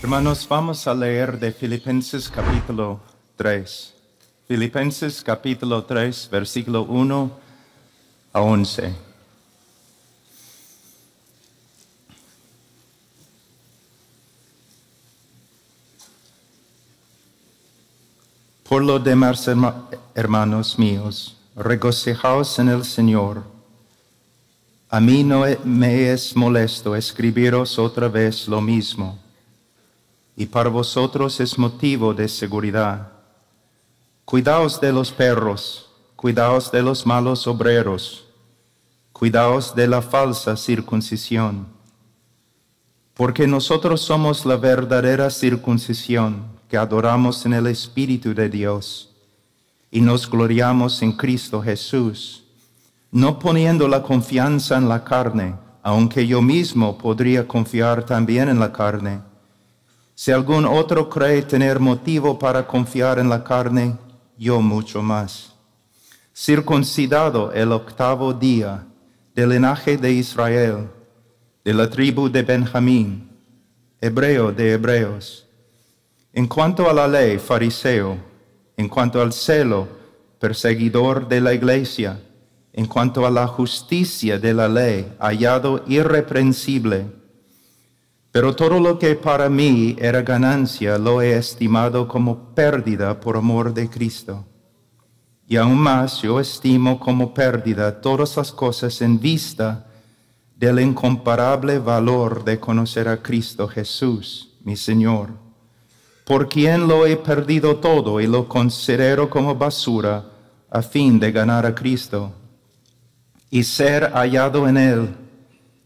Hermanos, vamos a leer de Filipenses capítulo 3. Filipenses capítulo 3, versículo 1 a 11. Por lo demás, hermanos míos, regocijaos en el Señor. A mí no me es molesto escribiros otra vez lo mismo, y para vosotros es motivo de seguridad. Cuidaos de los perros, cuidaos de los malos obreros, cuidaos de la falsa circuncisión, porque nosotros somos la verdadera circuncisión que adoramos en el Espíritu de Dios y nos gloriamos en Cristo Jesús, no poniendo la confianza en la carne, aunque yo mismo podría confiar también en la carne. Si algún otro cree tener motivo para confiar en la carne, yo mucho más. Circuncidado el 8º día, del linaje de Israel, de la tribu de Benjamín, hebreo de hebreos. En cuanto a la ley, fariseo. En cuanto al celo, perseguidor de la iglesia. En cuanto a la justicia de la ley, hallado irreprensible. Pero todo lo que para mí era ganancia, lo he estimado como pérdida por amor de Cristo. Y aún más yo estimo como pérdida todas las cosas en vista del incomparable valor de conocer a Cristo Jesús, mi Señor, por quien lo he perdido todo y lo considero como basura a fin de ganar a Cristo y ser hallado en Él,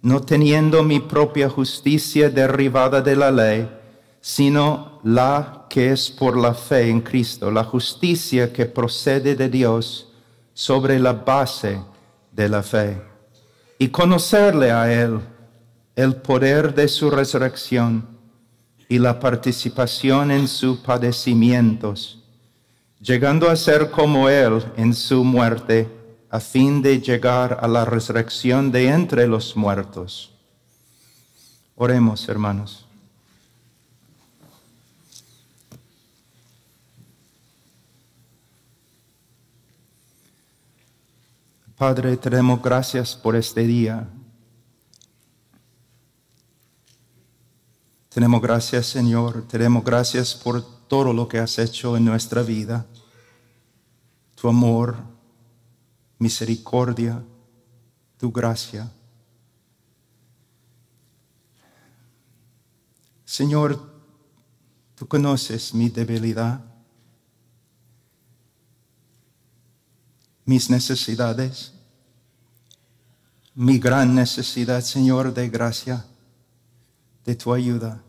no teniendo mi propia justicia derivada de la ley, sino la que es por la fe en Cristo, la justicia que procede de Dios sobre la base de la fe. Y conocerle a Él, el poder de su resurrección y la participación en sus padecimientos, llegando a ser como Él en su muerte, a fin de llegar a la resurrección de entre los muertos. Oremos, hermanos. Padre, te damos gracias por este día. Te damos gracias, Señor. Te damos gracias por todo lo que has hecho en nuestra vida. Tu amor, misericordia, tu gracia. Señor, tú conoces mi debilidad, mis necesidades, mi gran necesidad, Señor, de gracia, de tu ayuda.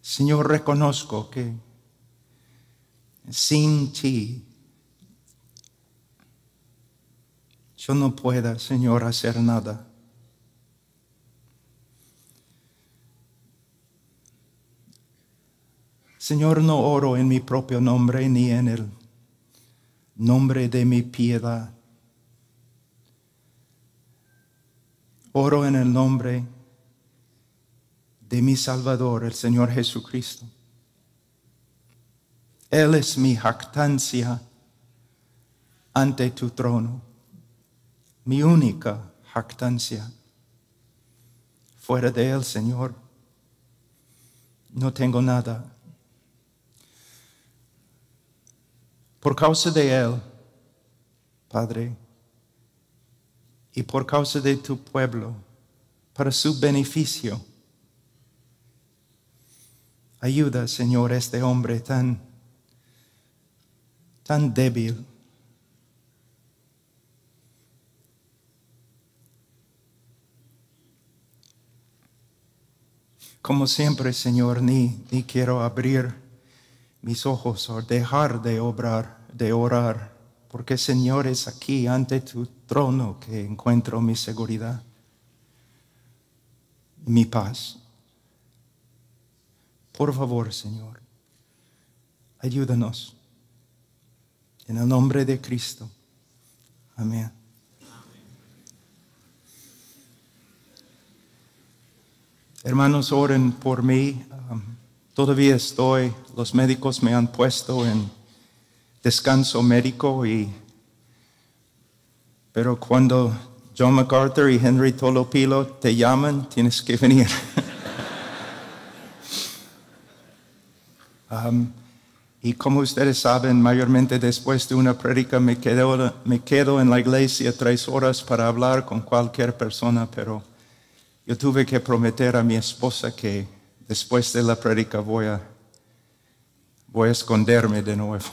Señor, reconozco que sin ti yo no puedo, Señor, hacer nada. Señor, no oro en mi propio nombre ni en el nombre de mi piedad. Oro en el nombre de mi Salvador, el Señor Jesucristo. Él es mi jactancia ante tu trono, mi única jactancia. Fuera de Él, Señor, no tengo nada. Por causa de Él, Padre, y por causa de tu pueblo, para su beneficio, ayuda, Señor, a este hombre tan débil. Como siempre, Señor, ni quiero abrir mis ojos o dejar de orar, porque, Señor, es aquí ante tu trono que encuentro mi seguridad, mi paz. Por favor, Señor, ayúdanos. En el nombre de Cristo. Amén. Hermanos, oren por mí. Todavía los médicos me han puesto en descanso médico, pero cuando John MacArthur y Henry Tolopilo te llaman, tienes que venir. Y como ustedes saben, mayormente después de una prédica me quedo en la iglesia 3 horas para hablar con cualquier persona, pero yo tuve que prometer a mi esposa que después de la prédica voy a esconderme de nuevo.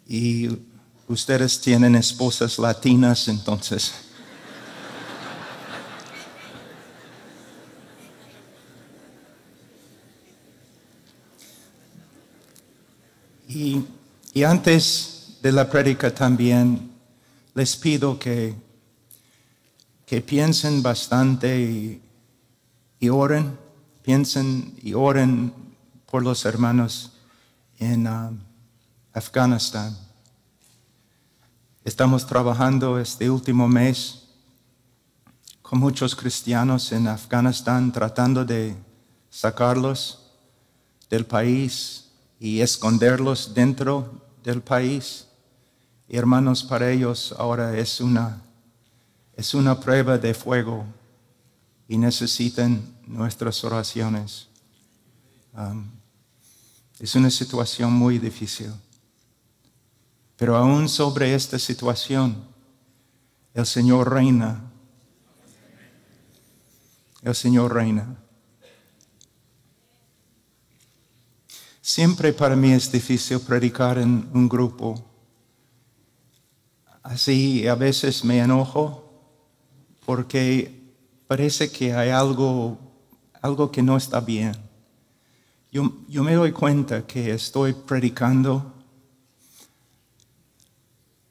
Y ustedes tienen esposas latinas, entonces. Y antes de la prédica también les pido que piensen bastante y oren, piensen y oren por los hermanos en Afganistán. Estamos trabajando este último mes con muchos cristianos en Afganistán, tratando de sacarlos del país y esconderlos dentro del país. Y hermanos, para ellos ahora es una prueba de fuego y necesitan nuestras oraciones. Es una situación muy difícil. Pero aún sobre esta situación, el Señor reina. El Señor reina. Siempre para mí es difícil predicar en un grupo. Así a veces me enojo porque parece que hay algo que no está bien. Yo me doy cuenta que estoy predicando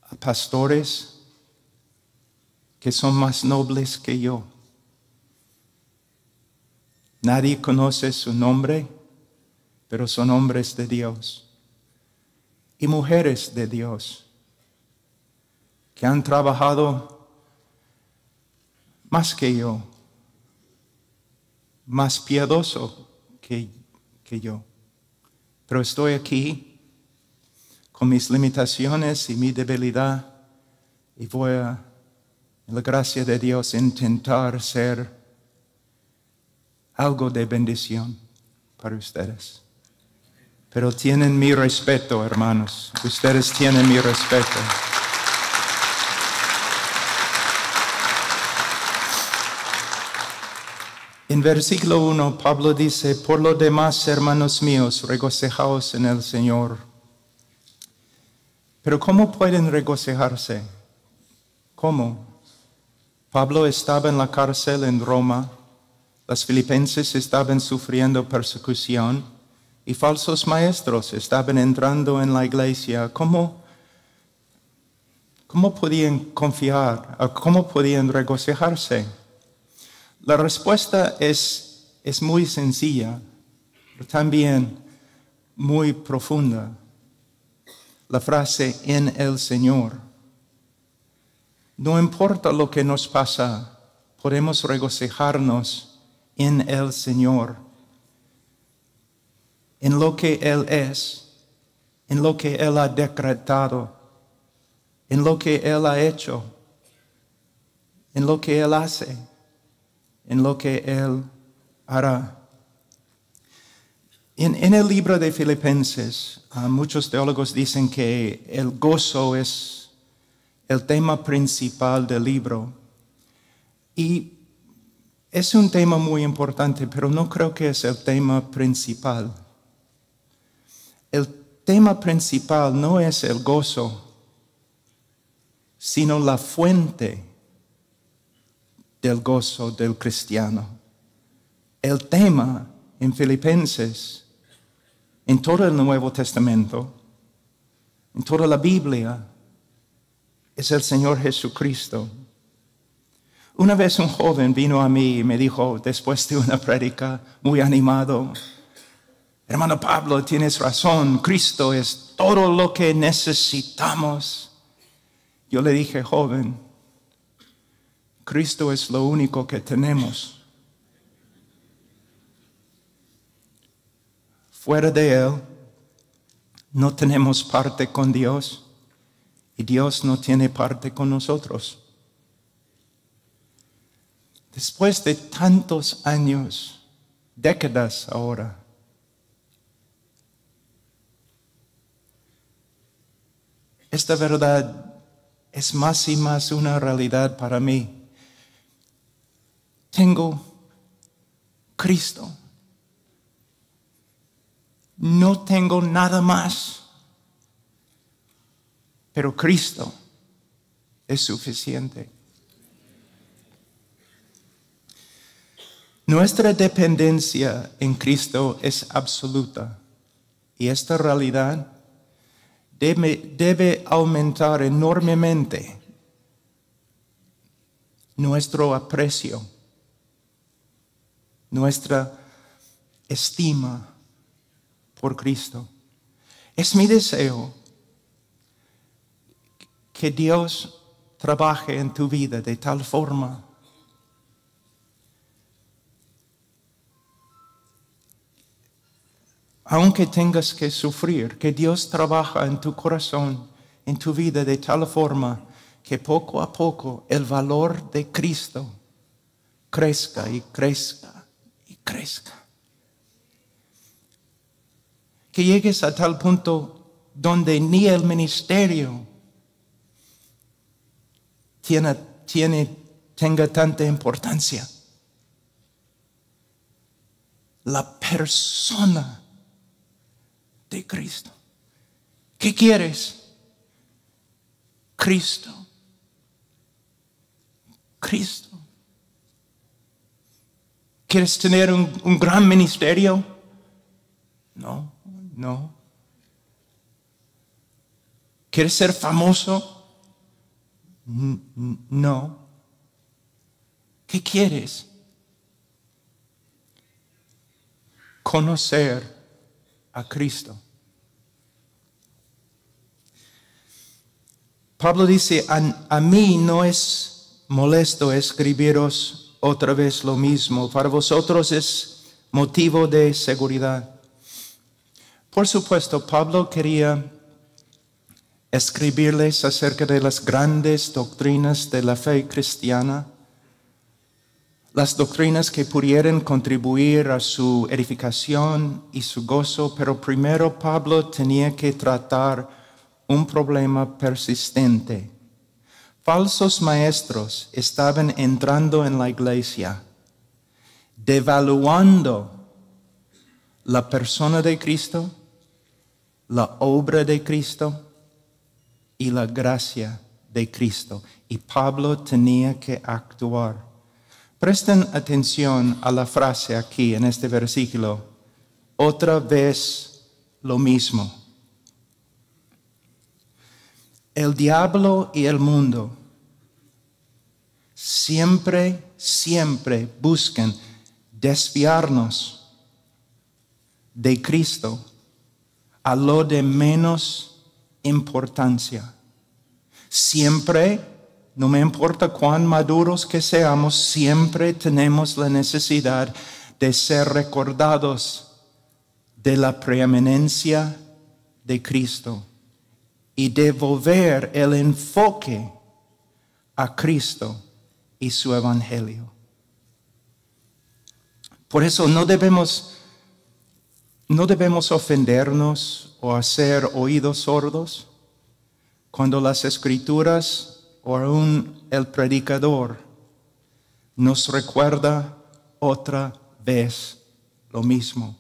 a pastores que son más nobles que yo. Nadie conoce su nombre, pero son hombres de Dios y mujeres de Dios que han trabajado más que yo, más piadoso que yo. Pero estoy aquí con mis limitaciones y mi debilidad y voy a, en la gracia de Dios, intentar ser algo de bendición para ustedes. Pero tienen mi respeto, hermanos. Ustedes tienen mi respeto. En versículo 1, Pablo dice: por lo demás, hermanos míos, regocijaos en el Señor. Pero ¿cómo pueden regocijarse? ¿Cómo? Pablo estaba en la cárcel en Roma. Los filipenses estaban sufriendo persecución. Y falsos maestros estaban entrando en la iglesia. ¿Cómo podían confiar? ¿Cómo podían regocijarse? La respuesta es muy sencilla, pero también muy profunda. La frase "en el Señor". No importa lo que nos pasa, podemos regocijarnos en el Señor. En lo que Él es, en lo que Él ha decretado, en lo que Él ha hecho, en lo que Él hace, en lo que Él hará. En el libro de Filipenses, muchos teólogos dicen que el gozo es el tema principal del libro. Y es un tema muy importante, pero no creo que es el tema principal. El tema principal no es el gozo, sino la fuente del gozo del cristiano. El tema en Filipenses, en todo el Nuevo Testamento, en toda la Biblia, es el Señor Jesucristo. Una vez un joven vino a mí y me dijo, después de una prédica muy animado: hermano Pablo, tienes razón, Cristo es todo lo que necesitamos. Yo le dije: joven, Cristo es lo único que tenemos. Fuera de Él, no tenemos parte con Dios y Dios no tiene parte con nosotros. Después de tantos años, décadas ahora, esta verdad es más y más una realidad para mí. Tengo Cristo. No tengo nada más. Pero Cristo es suficiente. Nuestra dependencia en Cristo es absoluta. Y esta realidad debe aumentar enormemente nuestro aprecio, nuestra estima por Cristo. Es mi deseo que Dios trabaje en tu vida de tal forma aunque tengas que sufrir, que Dios trabaja en tu corazón, en tu vida de tal forma que poco a poco el valor de Cristo crezca y crezca y crezca. Que llegues a tal punto donde ni el ministerio tenga tanta importancia. La persona de Cristo. ¿Qué quieres? Cristo. Cristo. ¿Quieres tener un gran ministerio? No. ¿Quieres ser famoso? No. ¿Qué quieres? Conocer a Cristo. Pablo dice, a mí no es molesto escribiros otra vez lo mismo. Para vosotros es motivo de seguridad. Por supuesto, Pablo quería escribirles acerca de las grandes doctrinas de la fe cristiana, las doctrinas que pudieran contribuir a su edificación y su gozo, pero primero Pablo tenía que tratar un problema persistente. Falsos maestros estaban entrando en la iglesia, devaluando la persona de Cristo, la obra de Cristo y la gracia de Cristo. Y Pablo tenía que actuar. Presten atención a la frase aquí en este versículo. Otra vez lo mismo. El diablo y el mundo siempre buscan desviarnos de Cristo a lo de menos importancia. Siempre, no me importa cuán maduros que seamos, siempre tenemos la necesidad de ser recordados de la preeminencia de Cristo y devolver el enfoque a Cristo y su evangelio. Por eso no debemos ofendernos o hacer oídos sordos cuando las Escrituras o aún el predicador nos recuerda otra vez lo mismo.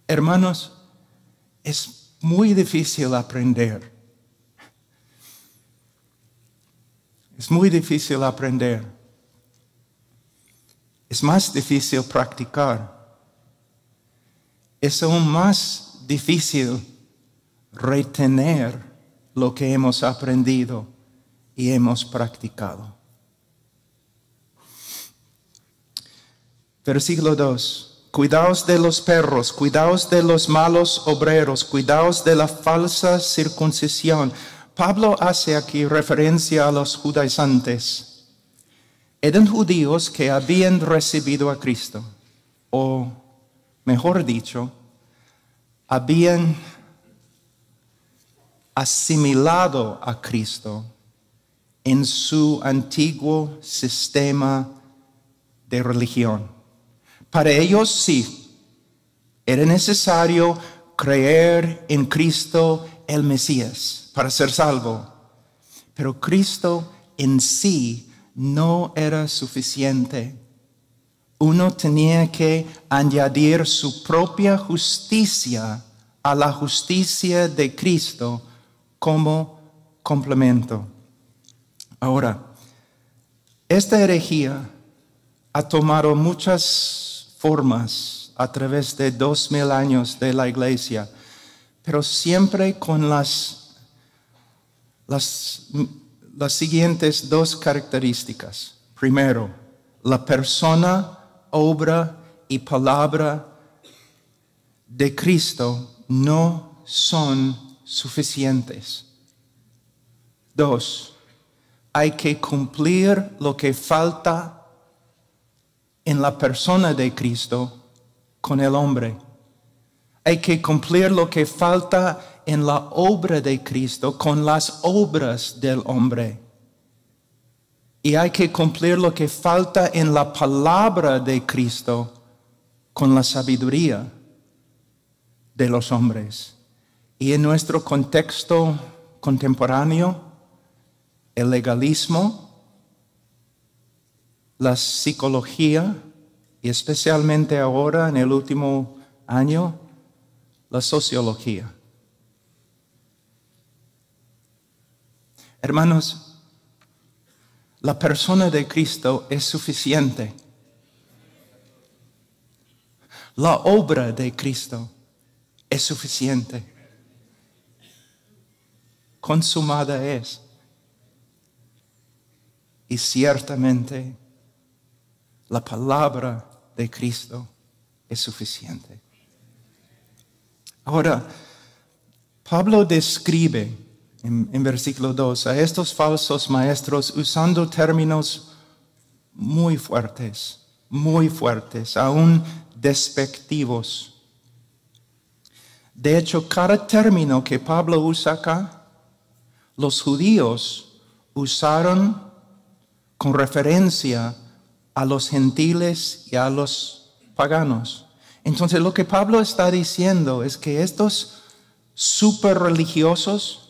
Hermanos, es muy difícil aprender. Es muy difícil aprender. Es más difícil practicar. Es aún más difícil retener lo que hemos aprendido y hemos practicado. Versículo 2. Cuidaos de los perros, cuidaos de los malos obreros, cuidaos de la falsa circuncisión. Pablo hace aquí referencia a los judaizantes. Eran judíos que habían recibido a Cristo, o mejor dicho, habían asimilado a Cristo en su antiguo sistema de religión. Para ellos sí, era necesario creer en Cristo el Mesías para ser salvo. Pero Cristo en sí no era suficiente. Uno tenía que añadir su propia justicia a la justicia de Cristo como complemento. Ahora, esta herejía ha tomado muchas formas a través de 2000 años de la iglesia, pero siempre con las siguientes dos características. Primero, la persona, obra y palabra de Cristo no son suficientes. Dos, hay que cumplir lo que falta en la persona de Cristo con el hombre. Hay que cumplir lo que falta en la obra de Cristo con las obras del hombre. Y hay que cumplir lo que falta en la palabra de Cristo con la sabiduría de los hombres. Y en nuestro contexto contemporáneo, el legalismo, la psicología y especialmente ahora en el último año, la sociología. Hermanos, la persona de Cristo es suficiente. La obra de Cristo es suficiente. Consumada es. Y ciertamente la palabra de Cristo es suficiente. Ahora, Pablo describe en versículo 2 a estos falsos maestros usando términos muy fuertes, aún despectivos. De hecho, cada término que Pablo usa acá, los judíos usaron con referencia a los gentiles y a los paganos. Entonces lo que Pablo está diciendo es que estos super religiosos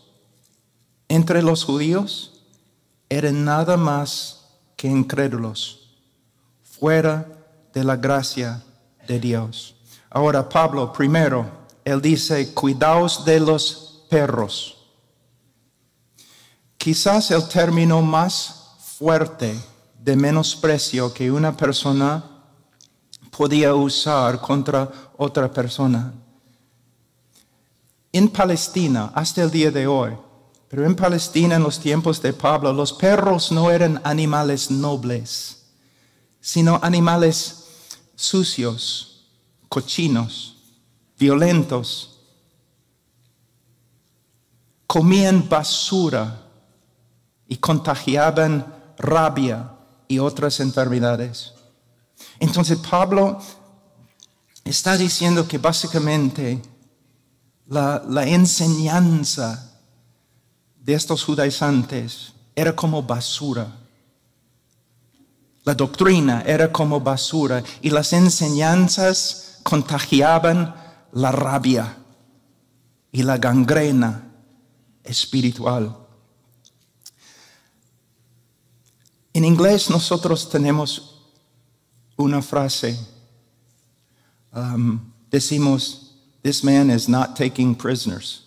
entre los judíos eran nada más que incrédulos, fuera de la gracia de Dios. Ahora Pablo, primero, él dice, cuidaos de los perros. Quizás el término más fuerte de menosprecio que una persona podía usar contra otra persona. En Palestina, hasta el día de hoy, pero en Palestina en los tiempos de Pablo, los perros no eran animales nobles, sino animales sucios, cochinos, violentos. Comían basura y contagiaban rabia y otras enfermedades. Entonces Pablo está diciendo que básicamente la enseñanza de estos judaizantes era como basura. La doctrina era como basura y las enseñanzas contagiaban la rabia y la gangrena espiritual. En inglés nosotros tenemos una frase, decimos, this man is not taking prisoners.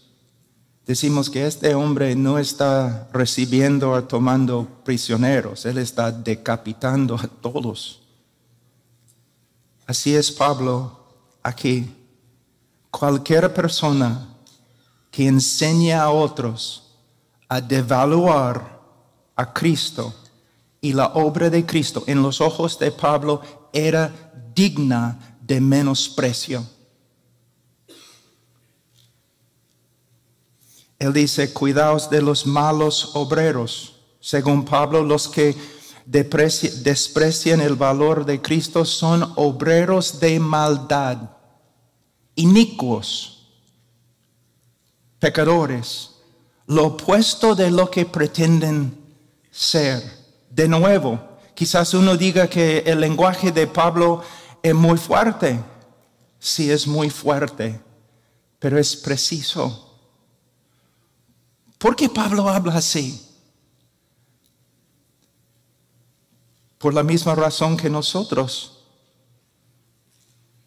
Decimos que este hombre no está recibiendo o tomando prisioneros, él está decapitando a todos. Así es Pablo aquí. Cualquier persona que enseña a otros a devaluar a Cristo y la obra de Cristo en los ojos de Pablo era digna de menosprecio. Él dice, cuidaos de los malos obreros. Según Pablo, los que desprecian el valor de Cristo son obreros de maldad, inicuos, pecadores, lo opuesto de lo que pretenden ser. De nuevo, quizás uno diga que el lenguaje de Pablo es muy fuerte. Sí, es muy fuerte, pero es preciso. ¿Por qué Pablo habla así? Por la misma razón que nosotros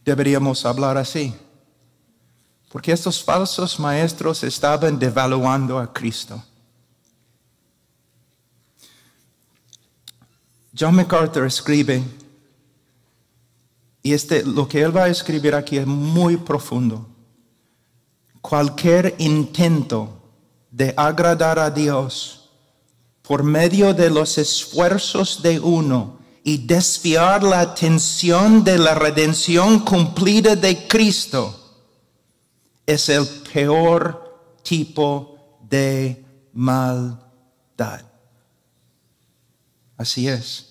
deberíamos hablar así. Porque estos falsos maestros estaban devaluando a Cristo. John MacArthur escribe, y lo que él va a escribir aquí es muy profundo. Cualquier intento de agradar a Dios por medio de los esfuerzos de uno y desviar la atención de la redención cumplida de Cristo es el peor tipo de maldad. Así es.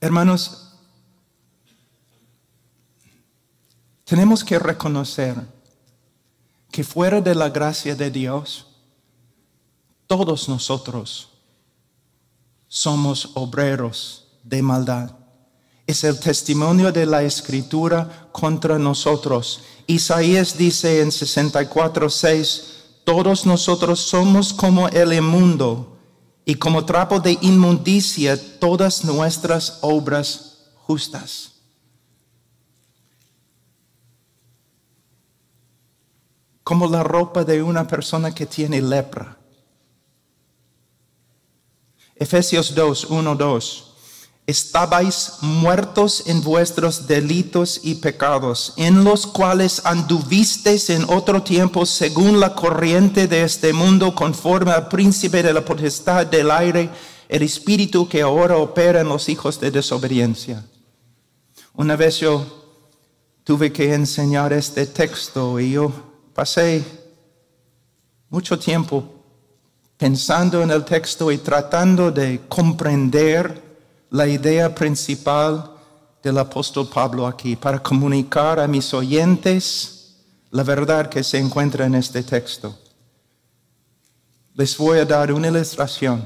Hermanos, tenemos que reconocer que fuera de la gracia de Dios, todos nosotros somos obreros de maldad. Es el testimonio de la Escritura contra nosotros. Isaías dice en 64:6, todos nosotros somos como el inmundo, y como trapo de inmundicia todas nuestras obras justas. Como la ropa de una persona que tiene lepra. Efesios 2:1-2. Estabais muertos en vuestros delitos y pecados, en los cuales anduvisteis en otro tiempo según la corriente de este mundo, conforme al príncipe de la potestad del aire, el espíritu que ahora opera en los hijos de desobediencia. Una vez yo tuve que enseñar este texto y yo pasé mucho tiempo pensando en el texto y tratando de comprender la idea principal del apóstol Pablo aquí, para comunicar a mis oyentes la verdad que se encuentra en este texto. Les voy a dar una ilustración.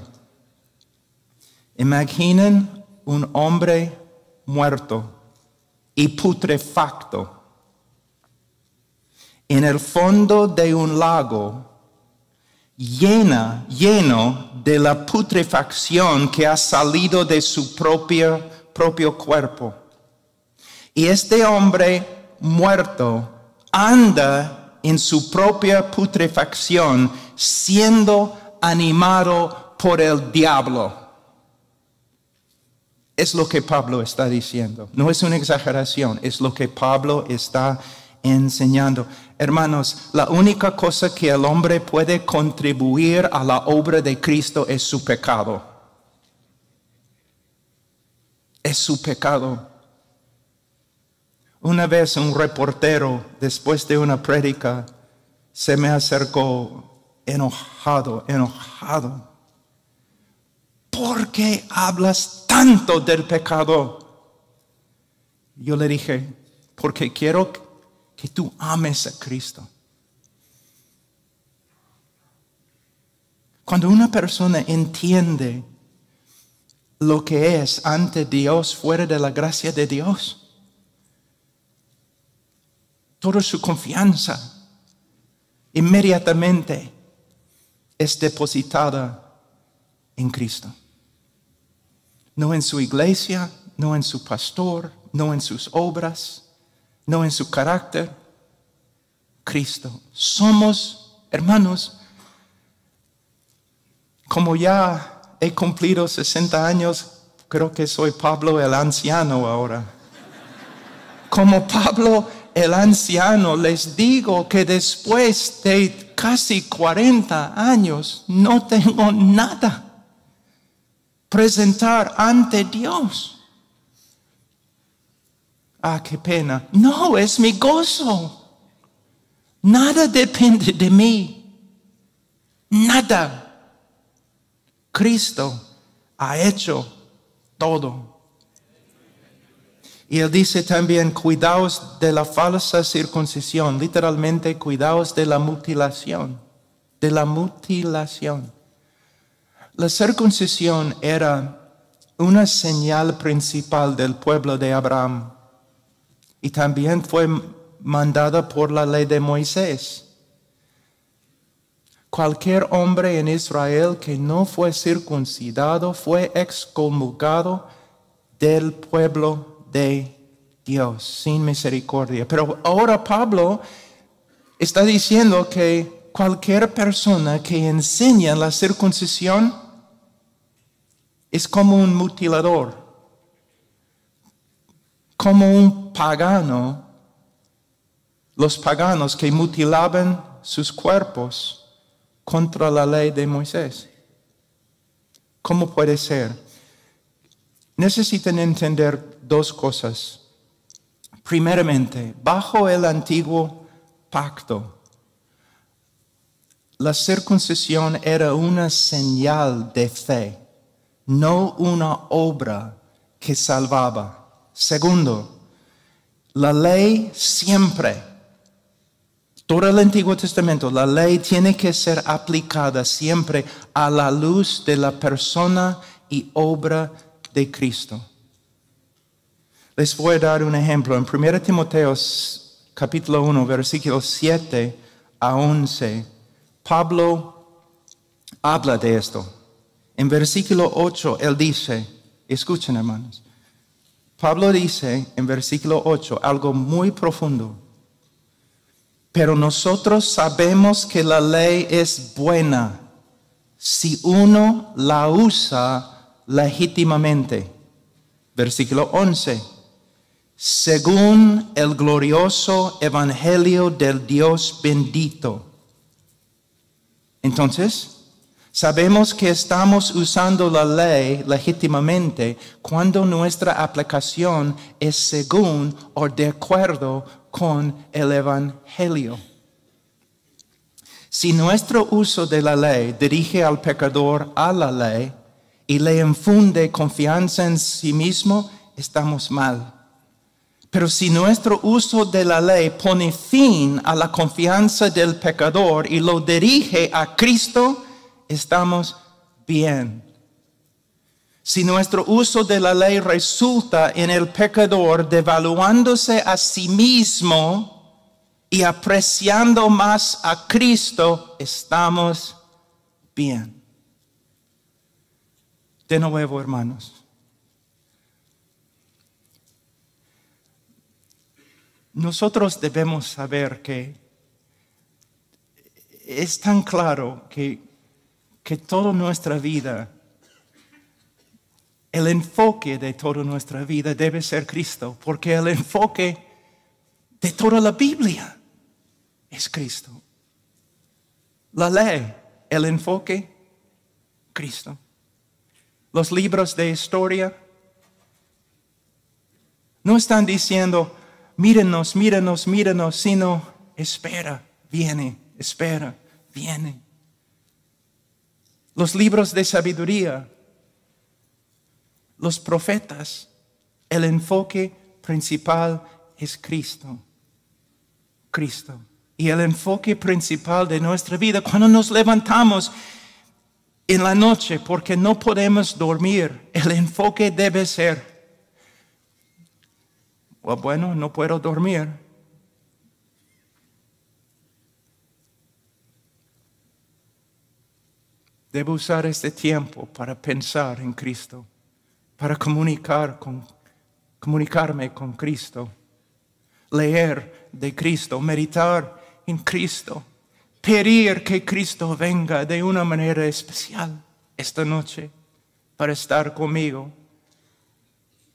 Imaginen un hombre muerto y putrefacto en el fondo de un lago lleno de la putrefacción que ha salido de su propio cuerpo. Y este hombre muerto anda en su propia putrefacción, siendo animado por el diablo. Es lo que Pablo está diciendo. No es una exageración, es lo que Pablo está enseñando. Hermanos, la única cosa que el hombre puede contribuir a la obra de Cristo es su pecado. Es su pecado. Una vez un reportero, después de una prédica, se me acercó enojado. ¿Por qué hablas tanto del pecado? Yo le dije, porque quiero que tú ames a Cristo. Cuando una persona entiende lo que es ante Dios fuera de la gracia de Dios, toda su confianza inmediatamente es depositada en Cristo. No en su iglesia, no en su pastor, no en sus obras, no en su carácter. Cristo. Somos, hermanos, como ya he cumplido 60 años, creo que soy Pablo el anciano ahora. Como Pablo el anciano, les digo que después de casi 40 años no tengo nada presentar ante Dios. Ah, qué pena. No, es mi gozo. Nada depende de mí. Nada. Cristo ha hecho todo. Y él dice también, cuidaos de la falsa circuncisión. Literalmente, cuidaos de la mutilación. De la mutilación. La circuncisión era una señal principal del pueblo de Abraham. Y también fue mandada por la ley de Moisés. Cualquier hombre en Israel que no fue circuncidado fue excomulgado del pueblo de Dios, sin misericordia. Pero ahora Pablo está diciendo que cualquier persona que enseña la circuncisión es como un mutilador, como un pagano. Los paganos que mutilaban sus cuerpos contra la ley de Moisés. ¿Cómo puede ser? Necesitan entender dos cosas. Primeramente, bajo el antiguo pacto, la circuncisión era una señal de fe, no una obra que salvaba. Segundo, la ley siempre, todo el Antiguo Testamento, la ley tiene que ser aplicada siempre a la luz de la persona y obra de Cristo. Les voy a dar un ejemplo. En 1 Timoteo capítulo 1, versículos 7 a 11, Pablo habla de esto. En versículo 8, él dice, escuchen hermanos, Pablo dice en versículo 8 algo muy profundo. Pero nosotros sabemos que la ley es buena si uno la usa legítimamente. Versículo 11. Según el glorioso evangelio del Dios bendito. Entonces, sabemos que estamos usando la ley legítimamente cuando nuestra aplicación es según o de acuerdo con el evangelio. Si nuestro uso de la ley dirige al pecador a la ley y le infunde confianza en sí mismo, estamos mal. Pero si nuestro uso de la ley pone fin a la confianza del pecador y lo dirige a Cristo, estamos bien. Si nuestro uso de la ley resulta en el pecador devaluándose a sí mismo y apreciando más a Cristo, estamos bien. De nuevo, hermanos. Nosotros debemos saber que es tan claro que toda nuestra vida, el enfoque de toda nuestra vida debe ser Cristo, porque el enfoque de toda la Biblia es Cristo. La ley, el enfoque, Cristo. Los libros de historia no están diciendo, mírenos, mírenos, mírenos, sino espera, viene, espera, viene. Los libros de sabiduría, los profetas, el enfoque principal es Cristo. Cristo. Y el enfoque principal de nuestra vida, cuando nos levantamos en la noche porque no podemos dormir, el enfoque debe ser, bueno, no puedo dormir. Debo usar este tiempo para pensar en Cristo, para comunicarme con Cristo, leer de Cristo, meditar en Cristo, pedir que Cristo venga de una manera especial esta noche para estar conmigo,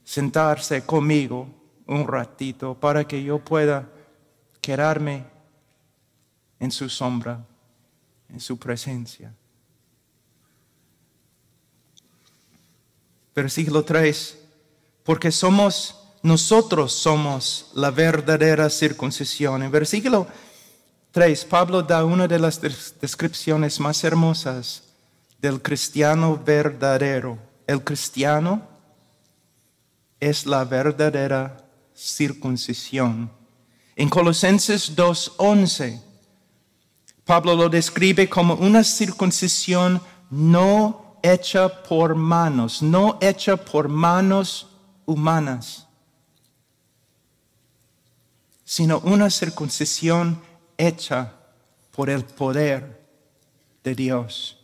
sentarse conmigo un ratito para que yo pueda quedarme en su sombra, en su presencia. Versículo 3, porque nosotros somos la verdadera circuncisión. En versículo 3, Pablo da una de las descripciones más hermosas del cristiano verdadero. El cristiano es la verdadera circuncisión. En Colosenses 2:11, Pablo lo describe como una circuncisión no hecha por manos, no hecha por manos humanas, sino una circuncisión hecha por el poder de Dios.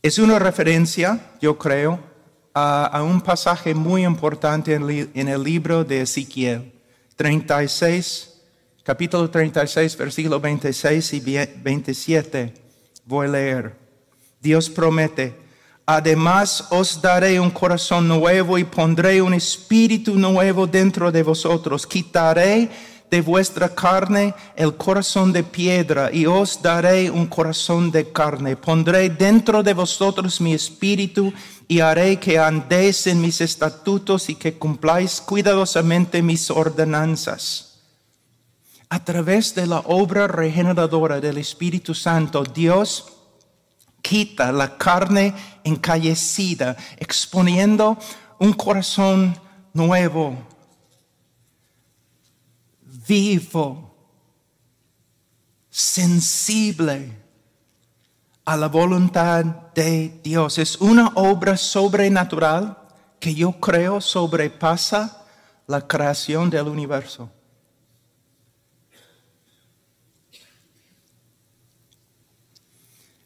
Es una referencia, yo creo, a un pasaje muy importante en el libro de Ezequiel 36, capítulo 36, versículo 26 y 27. Voy a leer. Dios promete: además os daré un corazón nuevo y pondré un espíritu nuevo dentro de vosotros. Quitaré de vuestra carne el corazón de piedra y os daré un corazón de carne. Pondré dentro de vosotros mi espíritu y haré que andéis en mis estatutos y que cumpláis cuidadosamente mis ordenanzas. A través de la obra regeneradora del Espíritu Santo, Dios quita la carne encallecida, exponiendo un corazón nuevo, vivo, sensible a la voluntad de Dios. Es una obra sobrenatural que yo creo sobrepasa la creación del universo.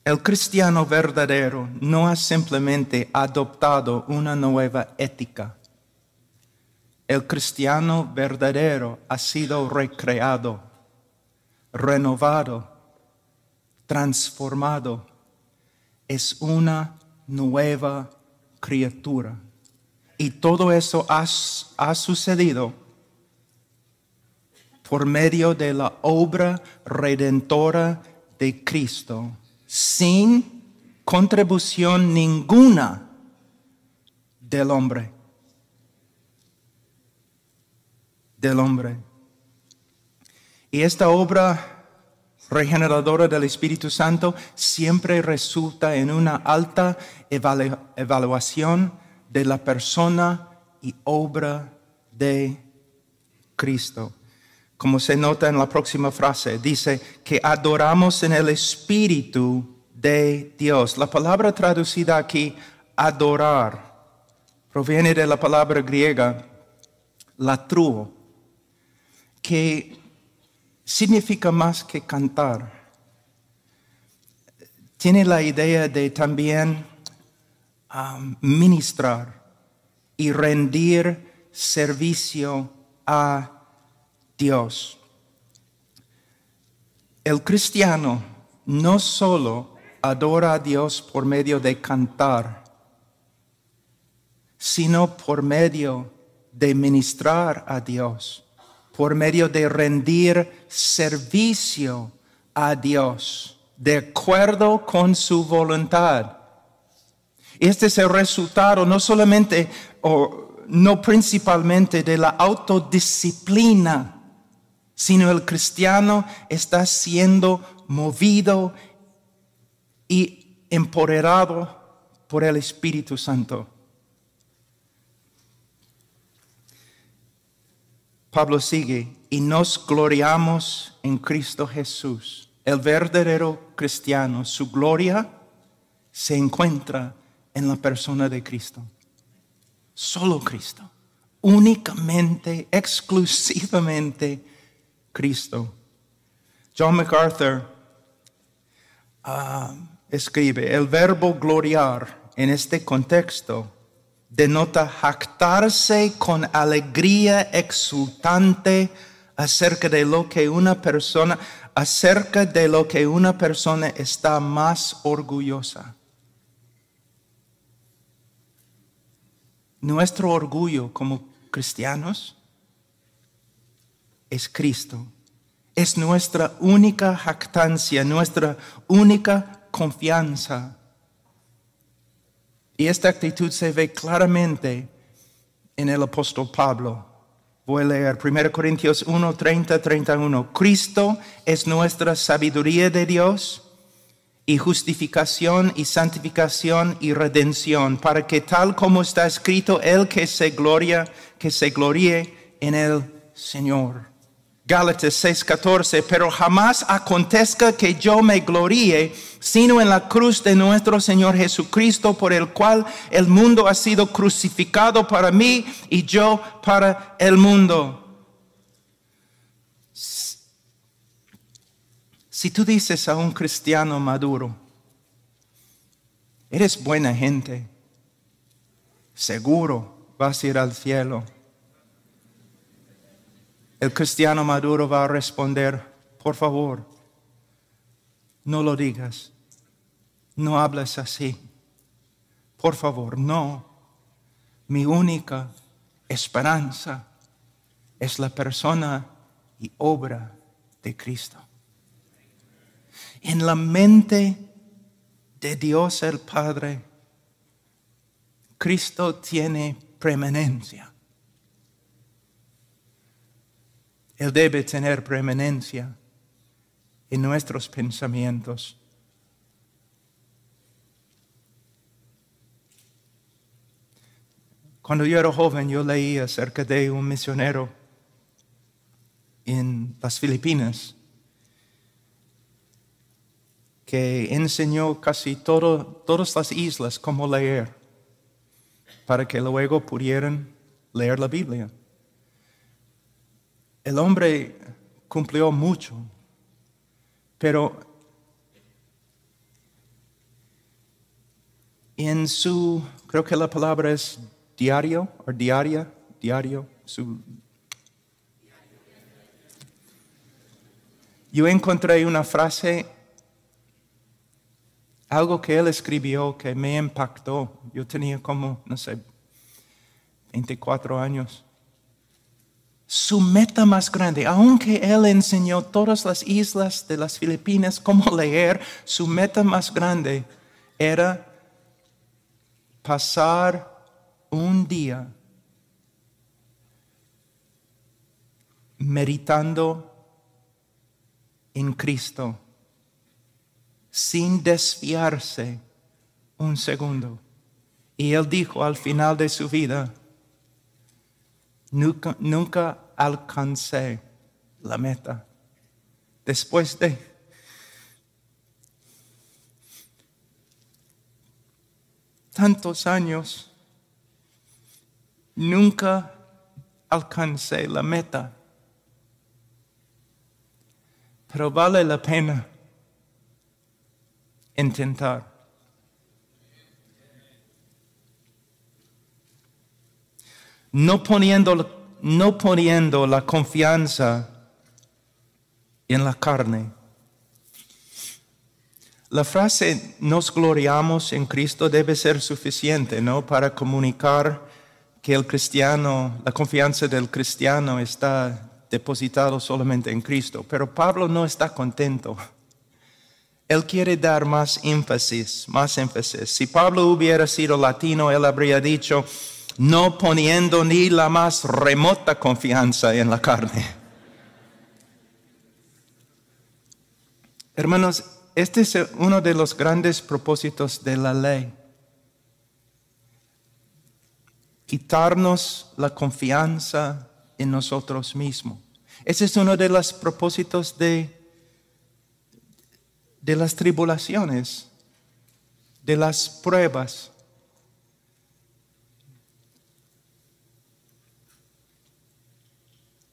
El cristiano verdadero no ha simplemente adoptado una nueva ética. El cristiano verdadero ha sido recreado, renovado, transformado. Es una nueva criatura. Y todo eso ha sucedido por medio de la obra redentora de Cristo, sin contribución ninguna del hombre. Y esta obra regeneradora del Espíritu Santo siempre resulta en una alta evaluación de la persona y obra de Cristo. Como se nota en la próxima frase, dice que adoramos en el Espíritu de Dios. La palabra traducida aquí, adorar, proviene de la palabra griega latruo, que significa más que cantar. Tiene la idea de también ministrar y rendir servicio a Dios. El cristiano no solo adora a Dios por medio de cantar, sino por medio de ministrar a Dios, por medio de rendir servicio a Dios, de acuerdo con su voluntad. Este es el resultado no solamente o no principalmente de la autodisciplina, sino el cristiano está siendo movido y empoderado por el Espíritu Santo. Pablo sigue, y nos gloriamos en Cristo Jesús. El verdadero cristiano, su gloria se encuentra en la persona de Cristo. Solo Cristo. Únicamente, exclusivamente Cristo. John MacArthur escribe, el verbo gloriar en este contexto denota jactarse con alegría exultante acerca de lo que una persona está más orgullosa. Nuestro orgullo como cristianos es Cristo. Es nuestra única jactancia, nuestra única confianza. Y esta actitud se ve claramente en el apóstol Pablo. Voy a leer 1 Corintios 1, 30, 31. Cristo es nuestra sabiduría de Dios y justificación y santificación y redención, para que tal como está escrito, el que se gloríe en el Señor. Gálatas 6:14, pero jamás acontezca que yo me gloríe, sino en la cruz de nuestro Señor Jesucristo, por el cual el mundo ha sido crucificado para mí y yo para el mundo. Si tú dices a un cristiano maduro, eres buena gente, seguro vas a ir al cielo, el cristiano maduro va a responder, por favor, no lo digas, no hables así, por favor, no. Mi única esperanza es la persona y obra de Cristo. En la mente de Dios el Padre, Cristo tiene preeminencia. Él debe tener preeminencia en nuestros pensamientos. Cuando yo era joven, yo leí acerca de un misionero en las Filipinas que enseñó casi todas las islas cómo leer, para que luego pudieran leer la Biblia. El hombre cumplió mucho, pero en su, creo que la palabra es diario, yo encontré una frase, algo que él escribió que me impactó. Yo tenía como, 24 años. Su meta más grande, aunque él enseñó todas las islas de las Filipinas cómo leer, su meta más grande era pasar un día meditando en Cristo sin desviarse un segundo. Y él dijo al final de su vida, Nunca alcancé la meta. Después de tantos años, nunca alcancé la meta. Pero vale la pena intentar. No poniendo la confianza en la carne. La frase nos gloriamos en Cristo debe ser suficiente, ¿no? Para comunicar que el cristiano, la confianza del cristiano está depositado solamente en Cristo. Pero Pablo no está contento. Él quiere dar más énfasis. Si Pablo hubiera sido latino, él habría dicho, no poniendo ni la más remota confianza en la carne. Hermanos, este es uno de los grandes propósitos de la ley. Quitarnos la confianza en nosotros mismos. Ese es uno de los propósitos de las tribulaciones, de las pruebas.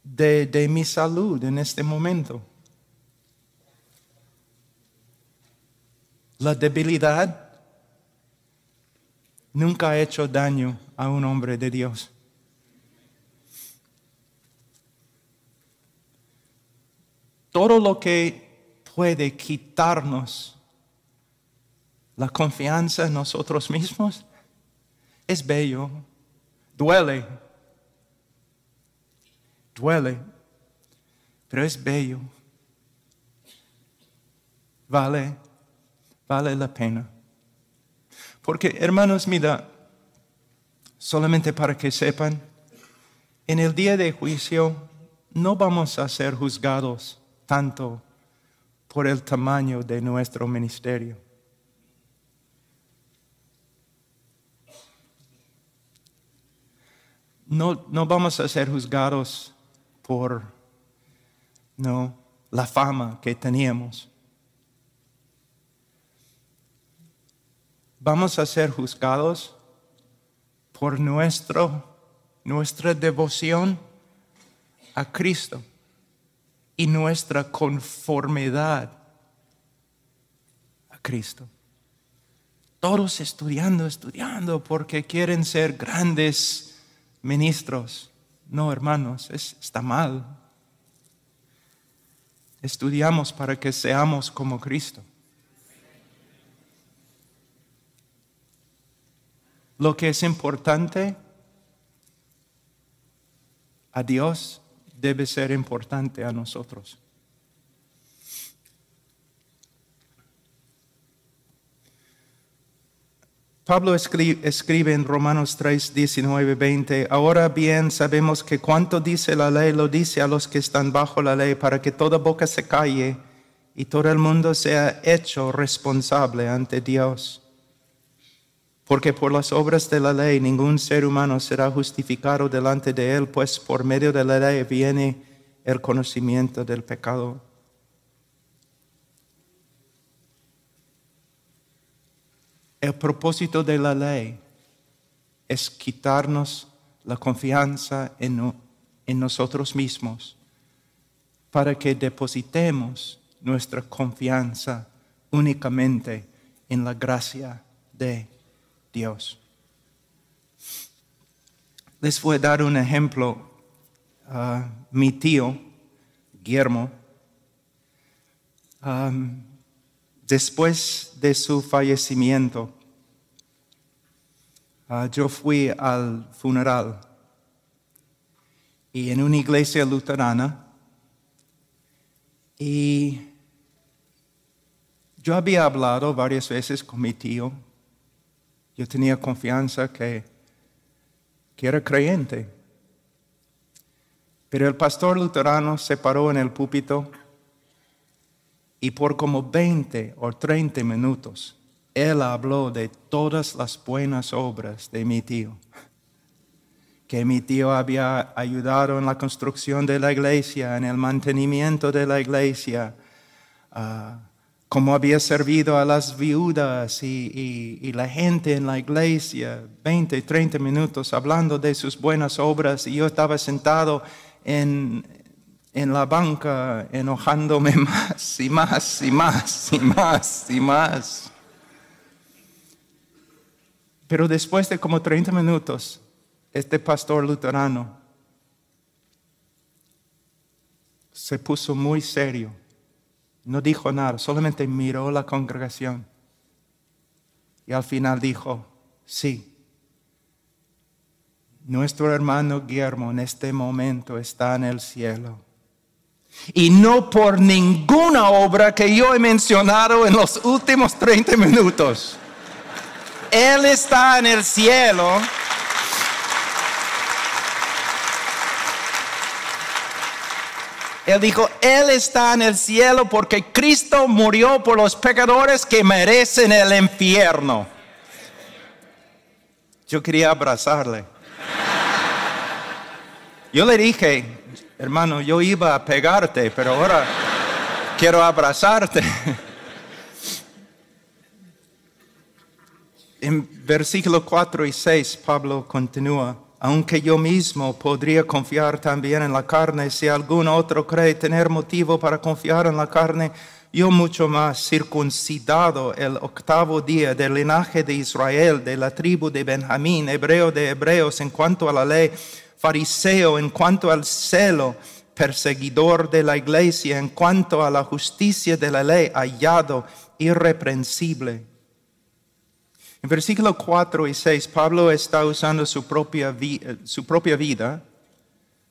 De mi salud en este momento. La debilidad nunca ha hecho daño a un hombre de Dios. Todo lo que puede quitarnos la confianza en nosotros mismos es bello, duele, pero es bello. Vale la pena. Porque, hermanos, mira, solamente para que sepan, en el día de juicio no vamos a ser juzgados tanto por el tamaño de nuestro ministerio. No vamos a ser juzgados por la fama que teníamos. Vamos a ser juzgados por nuestra devoción a Cristo y nuestra conformidad a Cristo. Todos estudiando porque quieren ser grandes ministros. No, hermanos, está mal. Estudiamos para que seamos como Cristo. Lo que es importante a Dios debe ser importante a nosotros. Pablo escribe en Romanos 3, 19, 20, ahora bien sabemos que cuanto dice la ley lo dice a los que están bajo la ley, para que toda boca se calle y todo el mundo sea hecho responsable ante Dios. Porque por las obras de la ley ningún ser humano será justificado delante de él, pues por medio de la ley viene el conocimiento del pecado. El propósito de la ley es quitarnos la confianza en nosotros mismos para que depositemos nuestra confianza únicamente en la gracia de Dios. Les voy a dar un ejemplo. Mi tío, Guillermo, después de su fallecimiento, yo fui al funeral y en una iglesia luterana, y yo había hablado varias veces con mi tío. Yo tenía confianza que era creyente. Pero el pastor luterano se paró en el púlpito y por como 20 o 30 minutos él habló de todas las buenas obras de mi tío. Que mi tío había ayudado en la construcción de la iglesia, en el mantenimiento de la iglesia, cómo había servido a las viudas y la gente en la iglesia, 20, 30 minutos hablando de sus buenas obras, y yo estaba sentado en la banca enojándome más y más y más y más y más. Pero después de como 30 minutos, este pastor luterano se puso muy serio. No dijo nada, solamente miró la congregación. Y al final dijo, sí, nuestro hermano Guillermo en este momento está en el cielo. Y no por ninguna obra que yo he mencionado en los últimos 30 minutos. Él está en el cielo. Él dijo, Él está en el cielo porque Cristo murió por los pecadores que merecen el infierno. Yo quería abrazarle. Yo le dije, hermano, yo iba a pegarte, pero ahora quiero abrazarte. En versículos 4 y 6, Pablo continúa. Aunque yo mismo podría confiar también en la carne, si algún otro cree tener motivo para confiar en la carne, yo mucho más, circuncidado el 8º día del linaje de Israel, de la tribu de Benjamín, hebreo de hebreos en cuanto a la ley, fariseo en cuanto al celo, perseguidor de la iglesia en cuanto a la justicia de la ley, hallado irreprensible. En versículos 4 y 6, Pablo está usando su propia vida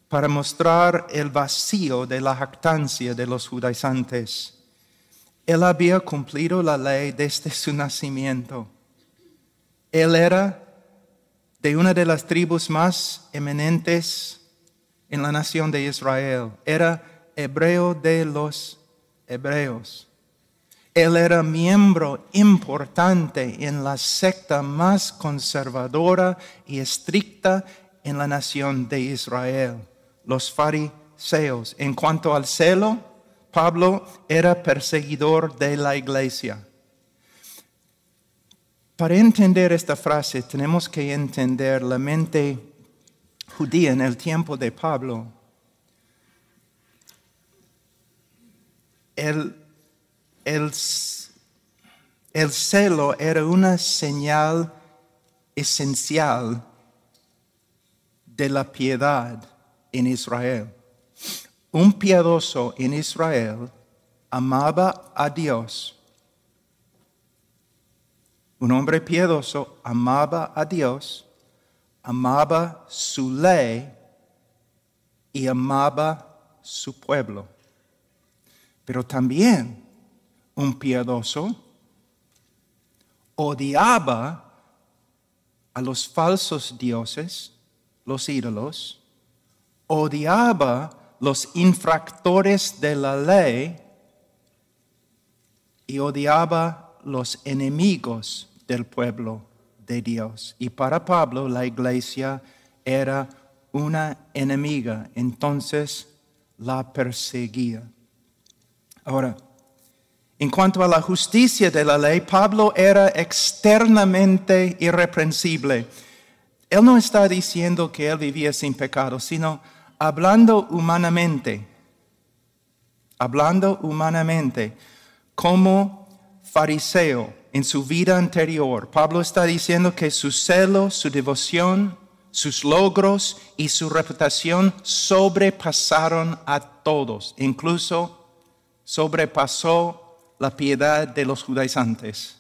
para mostrar el vacío de la jactancia de los judaizantes. Él había cumplido la ley desde su nacimiento. Él era de una de las tribus más eminentes en la nación de Israel. Era hebreo de los hebreos. Él era miembro importante en la secta más conservadora y estricta en la nación de Israel, los fariseos. En cuanto al celo, Pablo era perseguidor de la iglesia. Para entender esta frase tenemos que entender la mente judía en el tiempo de Pablo. El celo era una señal esencial de la piedad en Israel. Un piadoso en Israel amaba a Dios. Un hombre piadoso amaba a Dios, amaba su ley y amaba su pueblo. Pero también un piadoso odiaba a los falsos dioses, los ídolos, odiaba los infractores de la ley y odiaba los enemigos del pueblo de Dios. Y para Pablo la iglesia era una enemiga, entonces la perseguía. Ahora, en cuanto a la justicia de la ley, Pablo era externamente irreprensible. Él no está diciendo que él vivía sin pecado, sino hablando humanamente, como fariseo en su vida anterior. Pablo está diciendo que su celo, su devoción, sus logros y su reputación sobrepasaron a todos, incluso sobrepasó la piedad de los judaizantes.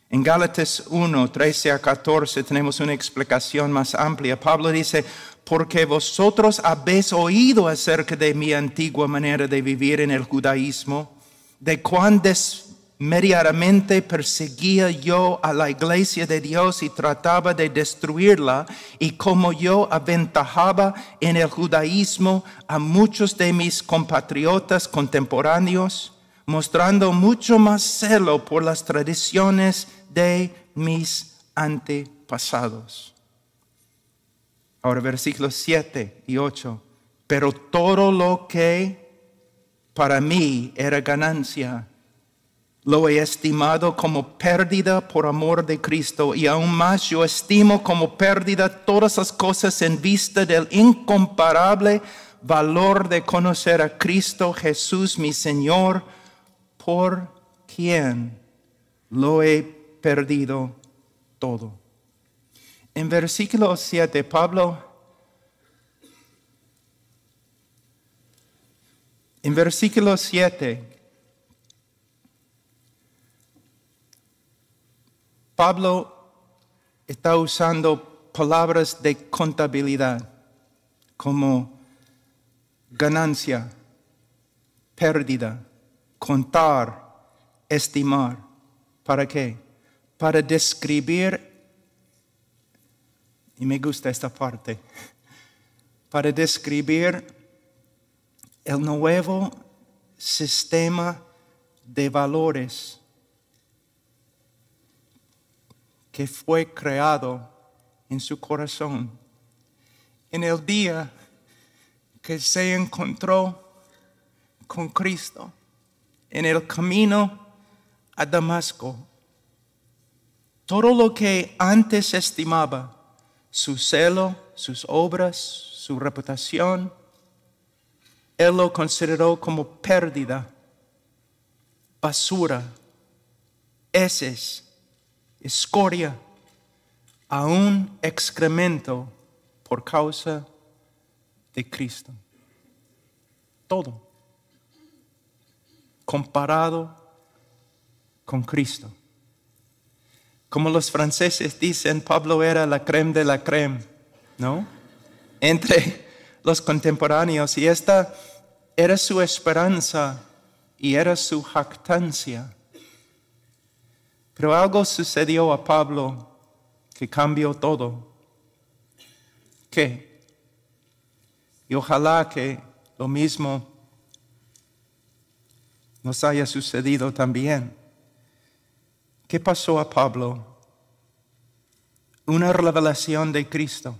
En Gálatas 1, 13 a 14 tenemos una explicación más amplia. Pablo dice, porque vosotros habéis oído acerca de mi antigua manera de vivir en el judaísmo, de cuán desmediadamente perseguía yo a la iglesia de Dios y trataba de destruirla, y como yo aventajaba en el judaísmo a muchos de mis compatriotas contemporáneos, mostrando mucho más celo por las tradiciones de mis antepasados. Ahora versículos 7 y 8. Pero todo lo que para mí era ganancia, lo he estimado como pérdida por amor de Cristo, y aún más yo estimo como pérdida todas las cosas en vista del incomparable valor de conocer a Cristo Jesús mi Señor, por quien lo he perdido todo. En versículo 7, Pablo está usando palabras de contabilidad como ganancia, pérdida, contar, estimar. ¿Para qué? Para describir, y me gusta esta parte, para describir el nuevo sistema de valores que fue creado en su corazón en el día que se encontró con Cristo en el camino a Damasco. Todo lo que antes estimaba, su celo, sus obras, su reputación, él lo consideró como pérdida, basura, heces, escoria, aún excremento por causa de Cristo. Todo comparado con Cristo. Como los franceses dicen, Pablo era la crème de la crème, ¿no? Entre los contemporáneos, y esta era su esperanza y era su jactancia. Pero algo sucedió a Pablo que cambió todo. ¿Qué? Y ojalá que lo mismo nos haya sucedido también. ¿Qué pasó a Pablo? Una revelación de Cristo.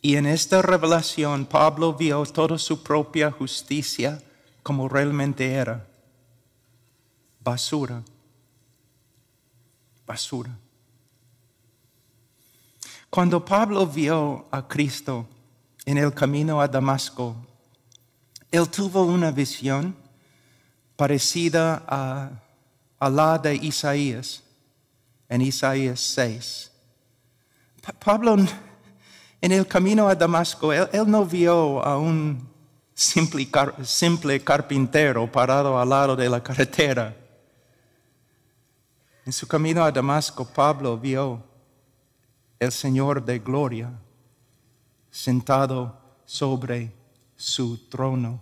Y en esta revelación Pablo vio toda su propia justicia como realmente era. Basura. Basura. Cuando Pablo vio a Cristo en el camino a Damasco, él tuvo una visión parecida a la de Isaías, en Isaías 6. Pablo, en el camino a Damasco, él no vio a un simple carpintero parado al lado de la carretera. En su camino a Damasco, Pablo vio el Señor de gloria sentado sobre su trono.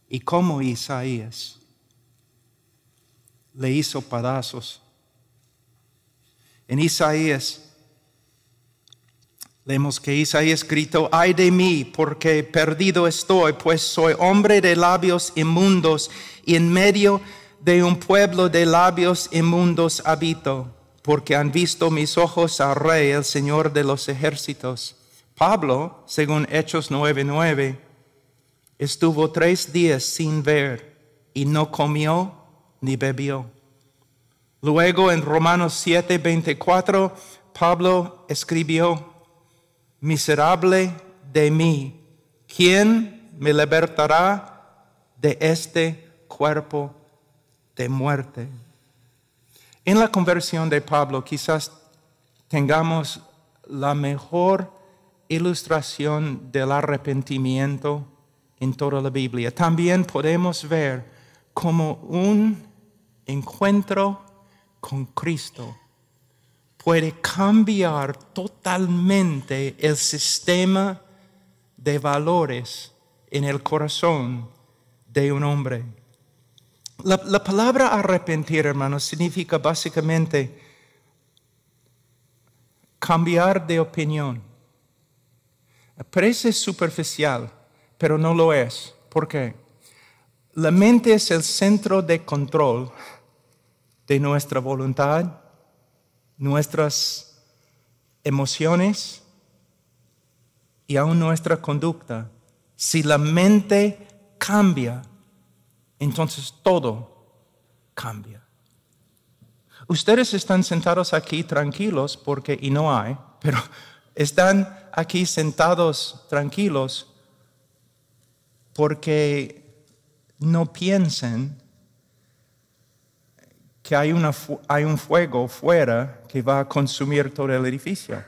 Y como Isaías le hizo pedazos. En Isaías leemos que Isaías gritó: ay de mí, porque perdido estoy, pues soy hombre de labios inmundos, y en medio de un pueblo de labios inmundos habito, porque han visto mis ojos al Rey, el Señor de los ejércitos. Pablo, según Hechos 9:9, estuvo 3 días sin ver y no comió ni bebió. Luego en Romanos 7:24, Pablo escribió: miserable de mí, ¿quién me libertará de este cuerpo de muerte? En la conversión de Pablo quizás tengamos la mejor ilustración del arrepentimiento en toda la Biblia. También podemos ver como un encuentro con Cristo puede cambiar totalmente el sistema de valores en el corazón de un hombre. La palabra arrepentir, hermanos, significa básicamente cambiar de opinión. Parece superficial, pero no lo es. ¿Por qué? La mente es el centro de control de nuestra voluntad, nuestras emociones y aún nuestra conducta. Si la mente cambia, entonces todo cambia. Ustedes están sentados aquí tranquilos porque, y no hay, pero están aquí sentados tranquilos porque no piensen que hay un fuego fuera que va a consumir todo el edificio.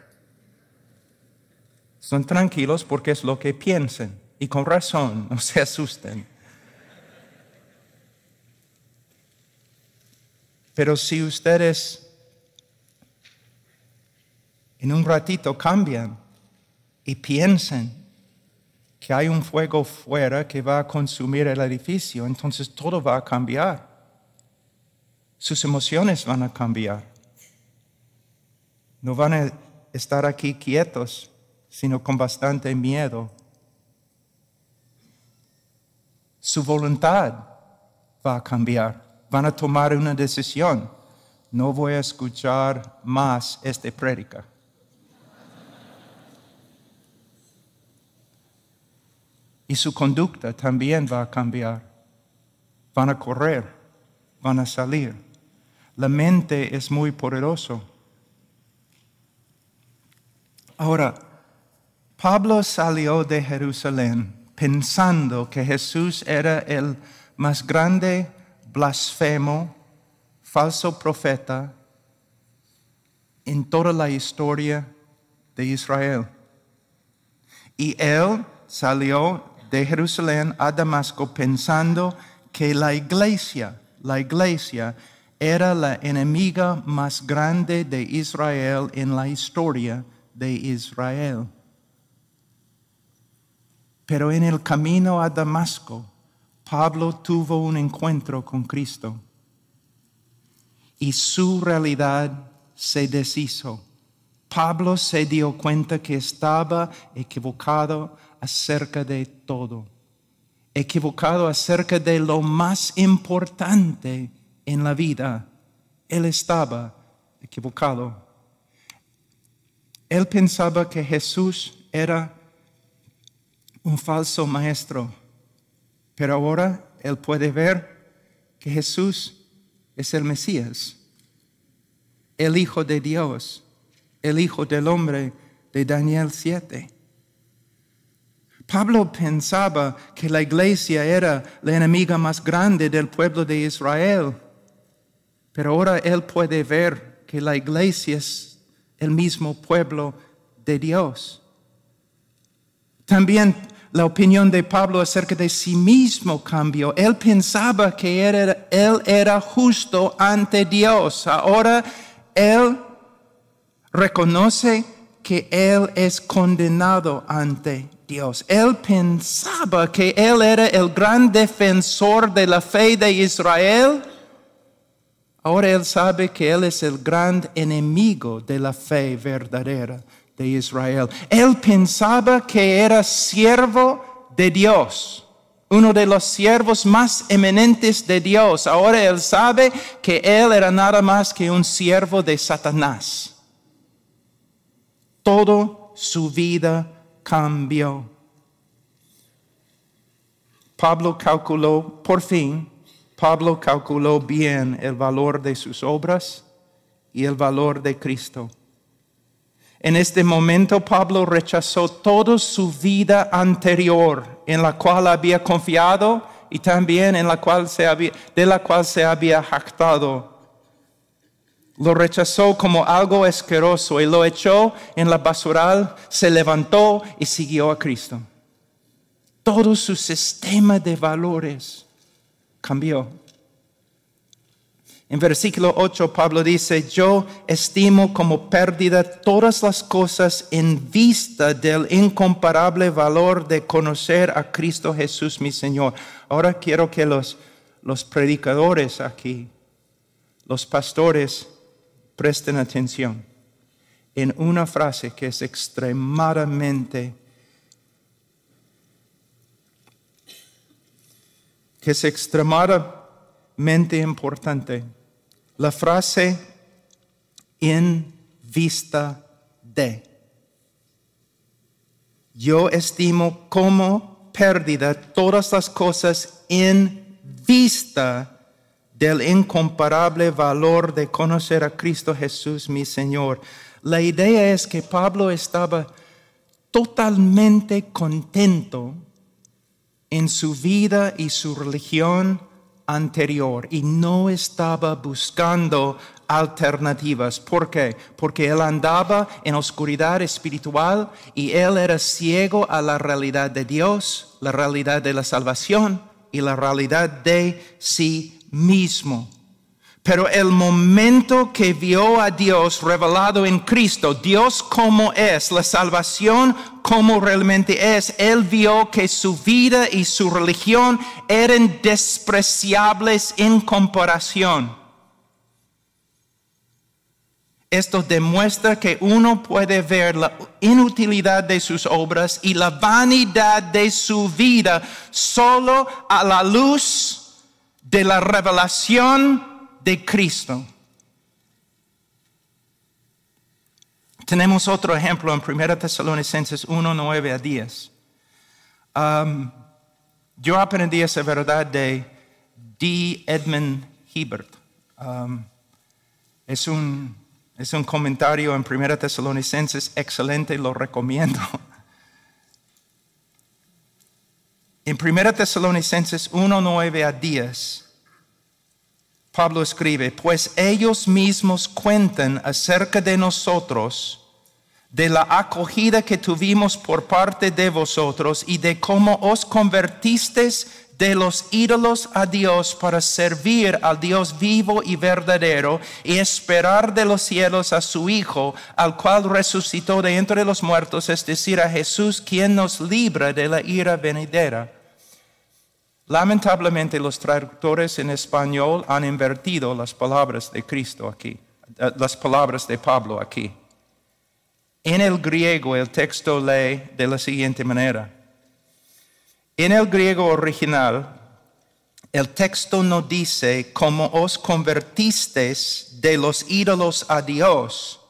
Son tranquilos porque es lo que piensan, y con razón, no se asusten. Pero si ustedes en un ratito cambian y piensan que hay un fuego fuera que va a consumir el edificio, entonces todo va a cambiar. Sus emociones van a cambiar. No van a estar aquí quietos, sino con bastante miedo. Su voluntad va a cambiar. Van a tomar una decisión. No voy a escuchar más esta prédica. Y su conducta también va a cambiar. Van a correr, van a salir. La mente es muy poderosa. Ahora, Pablo salió de Jerusalén pensando que Jesús era el más grande blasfemo, falso profeta en toda la historia de Israel. Y él salió de Jerusalén a Damasco pensando que la iglesia era la enemiga más grande de Israel en la historia de Israel. Pero en el camino a Damasco, Pablo tuvo un encuentro con Cristo y su realidad se deshizo. Pablo se dio cuenta que estaba equivocado acerca de todo, equivocado acerca de lo más importante en la vida. Él estaba equivocado. Él pensaba que Jesús era un falso maestro, pero ahora él puede ver que Jesús es el Mesías, el Hijo de Dios, el Hijo del Hombre de Daniel 7. Pablo pensaba que la iglesia era la enemiga más grande del pueblo de Israel, pero ahora él puede ver que la iglesia es el mismo pueblo de Dios. También la opinión de Pablo acerca de sí mismo cambió. Él pensaba que él era justo ante Dios. Ahora él reconoce que él es condenado ante Dios. Él pensaba que él era el gran defensor de la fe de Israel. Ahora él sabe que él es el gran enemigo de la fe verdadera de Israel. Él pensaba que era siervo de Dios, uno de los siervos más eminentes de Dios. Ahora él sabe que él era nada más que un siervo de Satanás. Toda su vida cambió. Pablo calculó bien el valor de sus obras y el valor de Cristo. En este momento Pablo rechazó toda su vida anterior en la cual había confiado y también de la cual se había jactado. Lo rechazó como algo asqueroso y lo echó en la basural, se levantó y siguió a Cristo. Todo su sistema de valores cambió. En versículo 8 Pablo dice: yo estimo como pérdida todas las cosas en vista del incomparable valor de conocer a Cristo Jesús mi Señor. Ahora quiero que los predicadores aquí, los pastores, presten atención en una frase que es extremadamente importante. La frase en vista de. Yo estimo como pérdida todas las cosas en vista del incomparable valor de conocer a Cristo Jesús mi Señor. La idea es que Pablo estaba totalmente contento en su vida y su religión anterior y no estaba buscando alternativas. ¿Por qué? Porque él andaba en oscuridad espiritual y él era ciego a la realidad de Dios, la realidad de la salvación y la realidad de sí mismo. Pero el momento que vio a Dios revelado en Cristo, Dios como es, la salvación como realmente es, él vio que su vida y su religión eran despreciables en comparación. Esto demuestra que uno puede ver la inutilidad de sus obras y la vanidad de su vida solo a la luz de la revelación de Cristo. Tenemos otro ejemplo en 1 Tesalonicenses 1, 9 a 10. Yo aprendí esa verdad de D. Edmund Hibbert. Es un comentario en 1 Tesalonicenses excelente, lo recomiendo. En 1 Tesalonicenses 1, 9 a 10, Pablo escribe: pues ellos mismos cuentan acerca de nosotros, de la acogida que tuvimos por parte de vosotros y de cómo os convertisteis de los ídolos a Dios para servir al Dios vivo y verdadero y esperar de los cielos a su Hijo, al cual resucitó de entre los muertos, es decir, a Jesús, quien nos libra de la ira venidera. Lamentablemente los traductores en español han invertido las palabras de Cristo aquí, las palabras de Pablo aquí. En el griego el texto lee de la siguiente manera: En el griego original, el texto no dice cómo os convertisteis de los ídolos a Dios,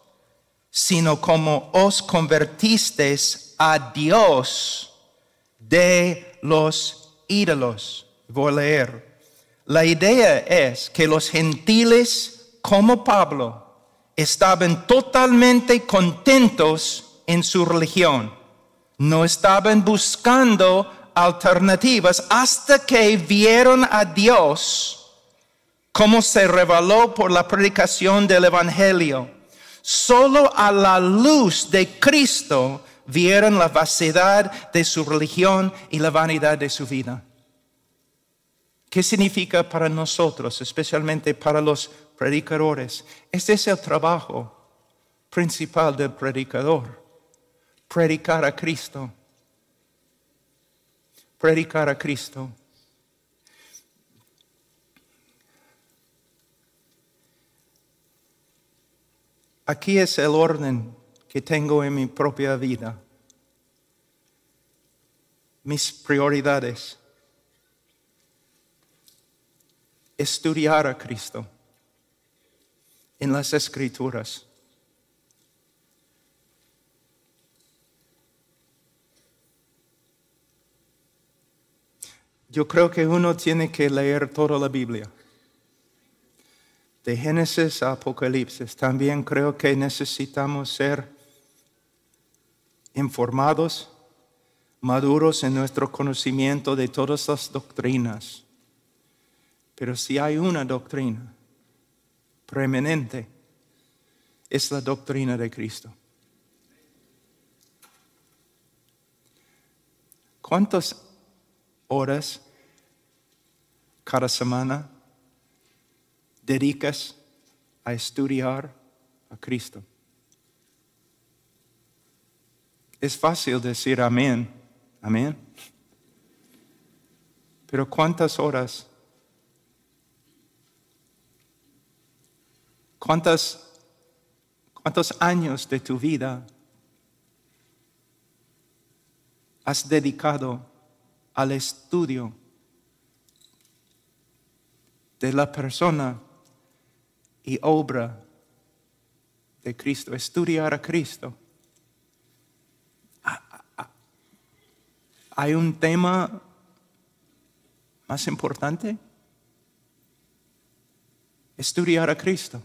sino cómo os convertisteis a Dios de los ídolos. Voy a leer. La idea es que los gentiles, como Pablo, estaban totalmente contentos en su religión. No estaban buscando alternativas hasta que vieron a Dios como se reveló por la predicación del Evangelio. Solo a la luz de Cristo vieron la vaciedad de su religión y la vanidad de su vida. ¿Qué significa para nosotros, especialmente para los predicadores? Este es el trabajo principal del predicador: predicar a Cristo. Predicar a Cristo. Aquí es el orden que tengo en mi propia vida. Mis prioridades. Estudiar a Cristo en las Escrituras. Yo creo que uno tiene que leer toda la Biblia, de Génesis a Apocalipsis. También creo que necesitamos ser informados, maduros en nuestro conocimiento de todas las doctrinas. Pero si hay una doctrina preeminente, es la doctrina de Cristo. ¿Cuántas horas cada semana dedicas a estudiar a Cristo? Es fácil decir amén, amén. Pero ¿cuántas horas? ¿Cuántos años de tu vida has dedicado al estudio de la persona y obra de Cristo? Estudiar a Cristo. ¿Hay un tema más importante? Estudiar a Cristo.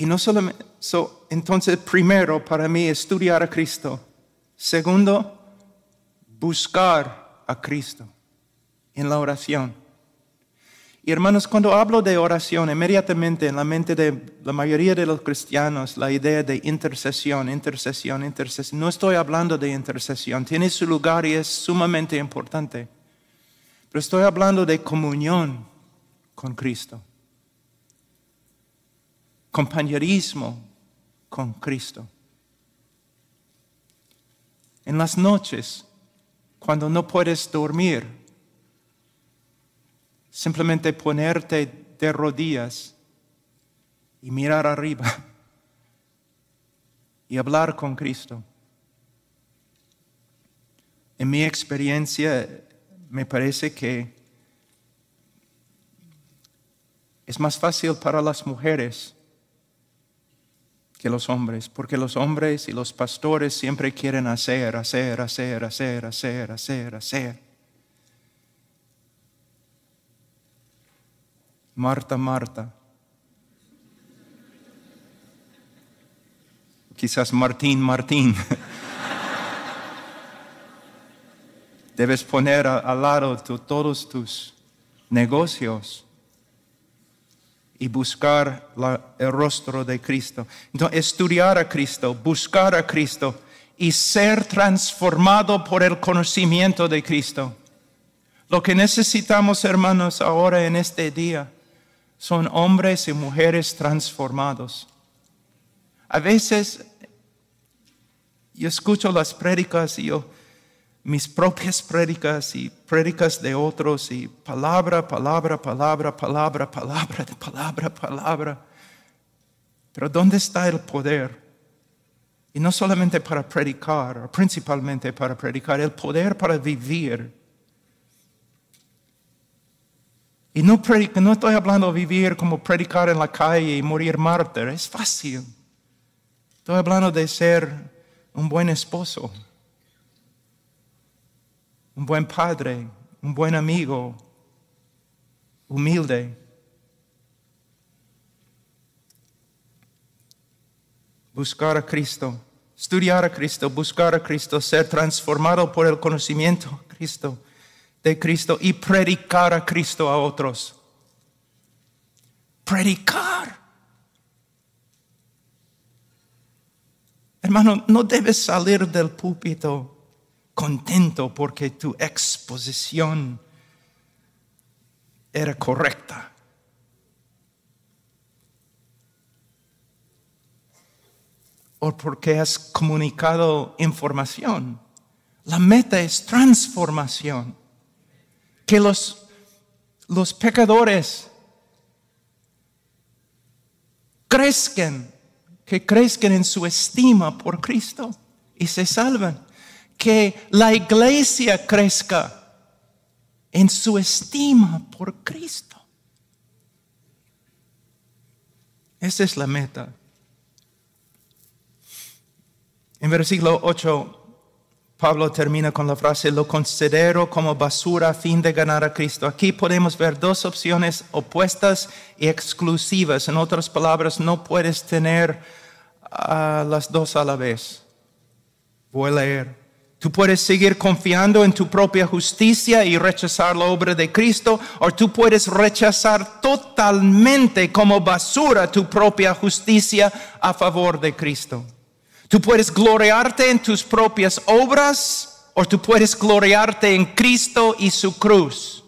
Y no solamente, entonces primero para mí estudiar a Cristo. Segundo, buscar a Cristo en la oración. Y hermanos, cuando hablo de oración, inmediatamente en la mente de la mayoría de los cristianos, la idea de intercesión. No estoy hablando de intercesión, tiene su lugar y es sumamente importante. Pero estoy hablando de comunión con Cristo. Compañerismo con Cristo. En las noches, cuando no puedes dormir, simplemente ponerte de rodillas y mirar arriba y hablar con Cristo. En mi experiencia, me parece que es más fácil para las mujeres que los hombres, porque los hombres y los pastores siempre quieren hacer. Marta. Quizás Martín. Debes poner al lado todos tus negocios y buscar el rostro de Cristo. Entonces, estudiar a Cristo, buscar a Cristo y ser transformado por el conocimiento de Cristo. Lo que necesitamos, hermanos, ahora en este día son hombres y mujeres transformados. A veces yo escucho las prédicas y mis propias prédicas y prédicas de otros y palabra. Pero ¿dónde está el poder? Y no solamente para predicar, o principalmente para predicar, el poder para vivir. Y no estoy hablando de vivir como predicar en la calle y morir mártir. Es fácil. Estoy hablando de ser un buen esposo, un buen padre, un buen amigo, humilde. Buscar a Cristo, estudiar a Cristo, buscar a Cristo, ser transformado por el conocimiento de Cristo y predicar a Cristo a otros. Predicar. Hermano, no debes salir del púlpito contento porque tu exposición era correcta. O porque has comunicado información. La meta es transformación. Que los pecadores crezcan en su estima por Cristo y se salvan. Que la iglesia crezca en su estima por Cristo. Esa es la meta. En versículo 8, Pablo termina con la frase, lo considero como basura a fin de ganar a Cristo. Aquí podemos ver dos opciones opuestas y exclusivas. En otras palabras, no puedes tener las dos a la vez. Voy a leer. Tú puedes seguir confiando en tu propia justicia y rechazar la obra de Cristo, o tú puedes rechazar totalmente como basura tu propia justicia a favor de Cristo. Tú puedes gloriarte en tus propias obras o tú puedes gloriarte en Cristo y su cruz.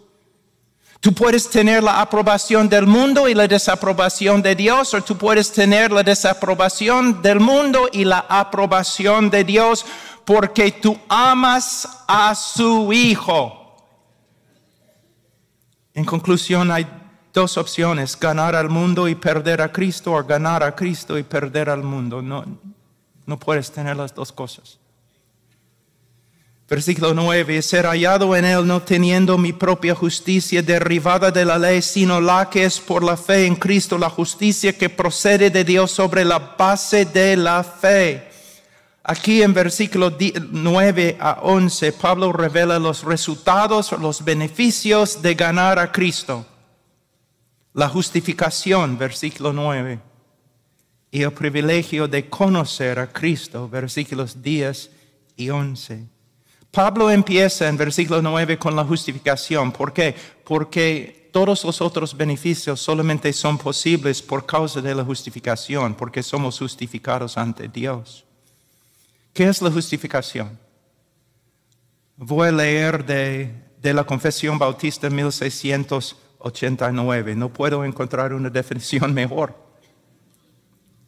Tú puedes tener la aprobación del mundo y la desaprobación de Dios, o tú puedes tener la desaprobación del mundo y la aprobación de Dios porque tú amas a su Hijo. En conclusión, hay dos opciones: ganar al mundo y perder a Cristo, o ganar a Cristo y perder al mundo. No puedes tener las dos cosas. Versículo 9, ser hallado en él no teniendo mi propia justicia derivada de la ley, sino la que es por la fe en Cristo, la justicia que procede de Dios sobre la base de la fe. Aquí en versículo 9 a 11, Pablo revela los resultados, los beneficios de ganar a Cristo. La justificación, versículo 9. Y el privilegio de conocer a Cristo, versículos 10 y 11. Pablo empieza en versículo 9 con la justificación. ¿Por qué? Porque todos los otros beneficios solamente son posibles por causa de la justificación, porque somos justificados ante Dios. ¿Qué es la justificación? Voy a leer de la Confesión Bautista 1689. No puedo encontrar una definición mejor.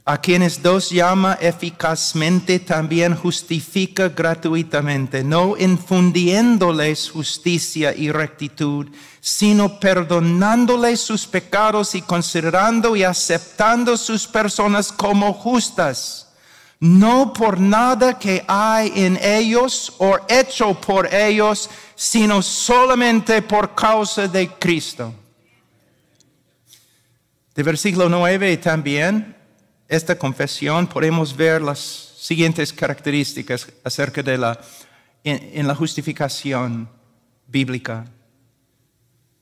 A quienes Dios llama eficazmente también justifica gratuitamente, no infundiéndoles justicia y rectitud, sino perdonándoles sus pecados y considerando y aceptando sus personas como justas, no por nada que hay en ellos o hecho por ellos, sino solamente por causa de Cristo. De versículo 9 también, esta confesión, podemos ver las siguientes características acerca de en la justificación bíblica.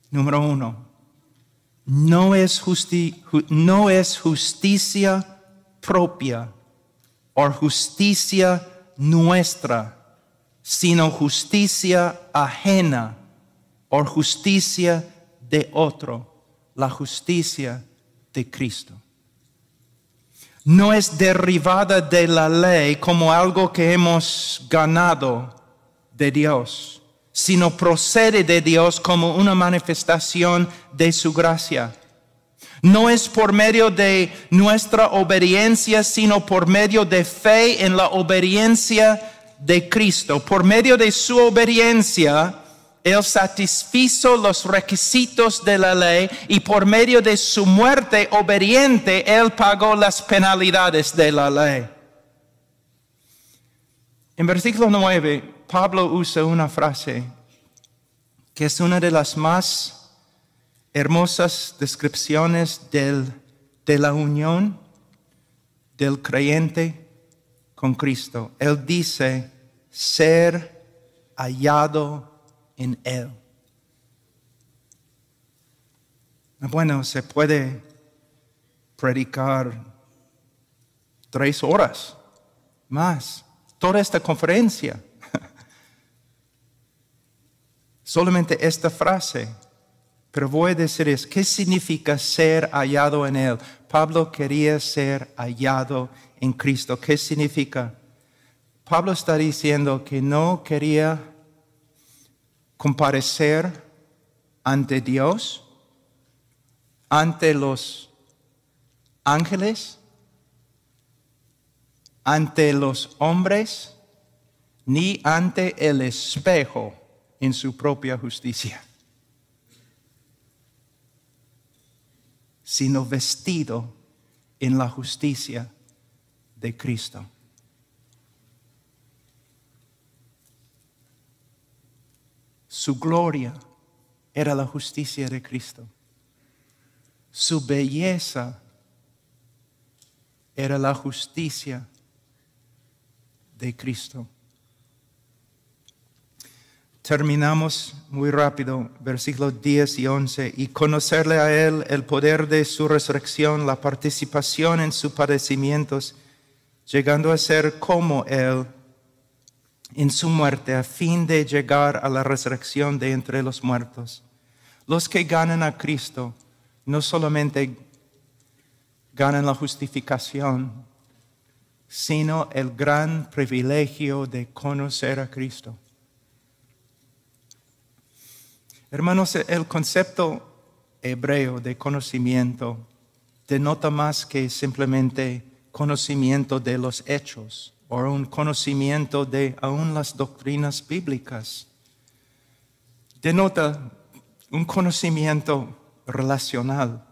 Número 1, no es justicia propia o justicia nuestra, sino justicia ajena o justicia de otro, la justicia de Cristo. No es derivada de la ley como algo que hemos ganado de Dios, sino procede de Dios como una manifestación de su gracia. No es por medio de nuestra obediencia, sino por medio de fe en la obediencia de Cristo. Por medio de su obediencia, Él satisfizo los requisitos de la ley y por medio de su muerte obediente, Él pagó las penalidades de la ley. En versículo 9, Pablo usa una frase que es una de las más hermosas descripciones de la unión del creyente con Cristo. Él dice, ser hallado en Él. Bueno, se puede predicar 3 horas más, toda esta conferencia. Solamente esta frase. Pero voy a decir ¿qué significa ser hallado en Él? Pablo quería ser hallado en Cristo. ¿Qué significa? Pablo está diciendo que no quería comparecer ante Dios, ante los ángeles, ante los hombres, ni ante el espejo en su propia justicia, sino vestido en la justicia de Cristo. Su gloria era la justicia de Cristo. Su belleza era la justicia de Cristo. Terminamos muy rápido, versículos 10 y 11. Y conocerle a Él el poder de su resurrección, la participación en sus padecimientos, llegando a ser como Él en su muerte, a fin de llegar a la resurrección de entre los muertos. Los que ganan a Cristo no solamente ganan la justificación, sino el gran privilegio de conocer a Cristo. Hermanos, el concepto hebreo de conocimiento denota más que simplemente conocimiento de los hechos o un conocimiento de aún las doctrinas bíblicas. Denota un conocimiento relacional,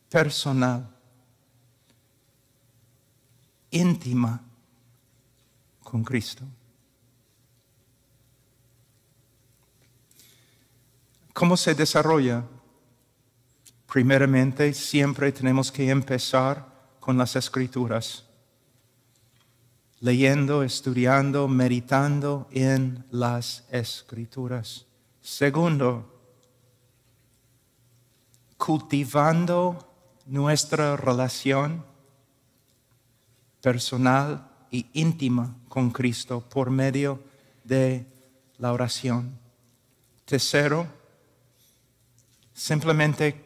personal, íntima con Cristo. ¿Cómo se desarrolla? Primeramente, siempre tenemos que empezar con las Escrituras, leyendo, estudiando, meditando en las Escrituras. Segundo, cultivando nuestra relación personal y íntima con Cristo por medio de la oración. Tercero, simplemente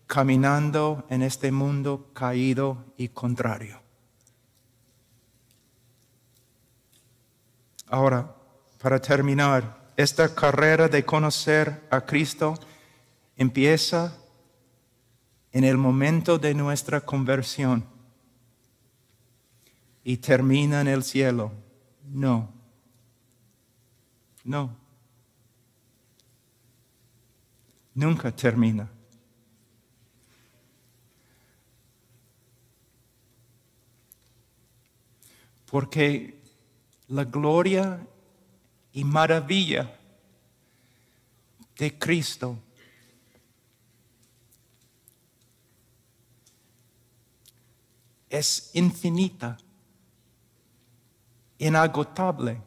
caminando en este mundo caído y contrario. Ahora, para terminar, esta carrera de conocer a Cristo empieza en el momento de nuestra conversión y termina en el cielo. No. Nunca termina. Porque la gloria y maravilla de Cristo es infinita, inagotable.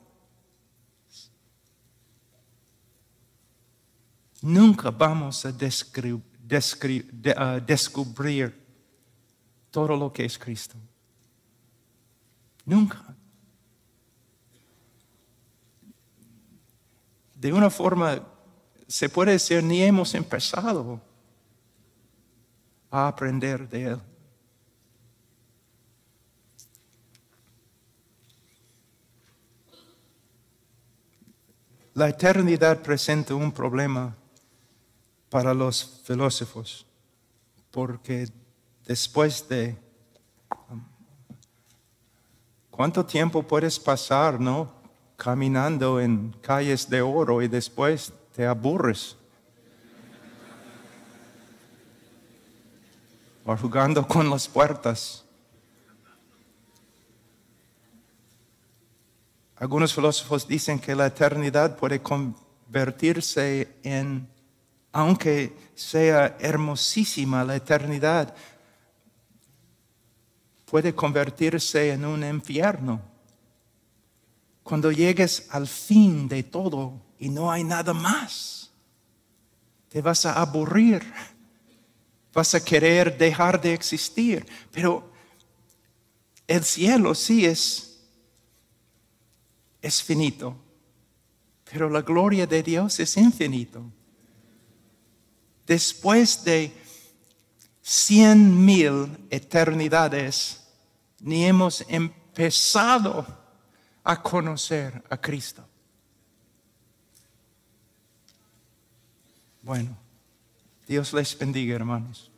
Nunca vamos a descubrir todo lo que es Cristo. Nunca. De una forma, se puede decir, ni hemos empezado a aprender de Él. La eternidad presenta un problema para los filósofos, porque después de ¿cuánto tiempo puedes pasar, caminando en calles de oro y después te aburres? O jugando con las puertas. Algunos filósofos dicen que la eternidad puede convertirse en, aunque sea hermosísima la eternidad, puede convertirse en un infierno. Cuando llegues al fin de todo y no hay nada más, te vas a aburrir, vas a querer dejar de existir. Pero el cielo sí es finito, pero la gloria de Dios es infinito. Después de 100,000 eternidades, ni hemos empezado a conocer a Cristo. Bueno, Dios les bendiga, hermanos.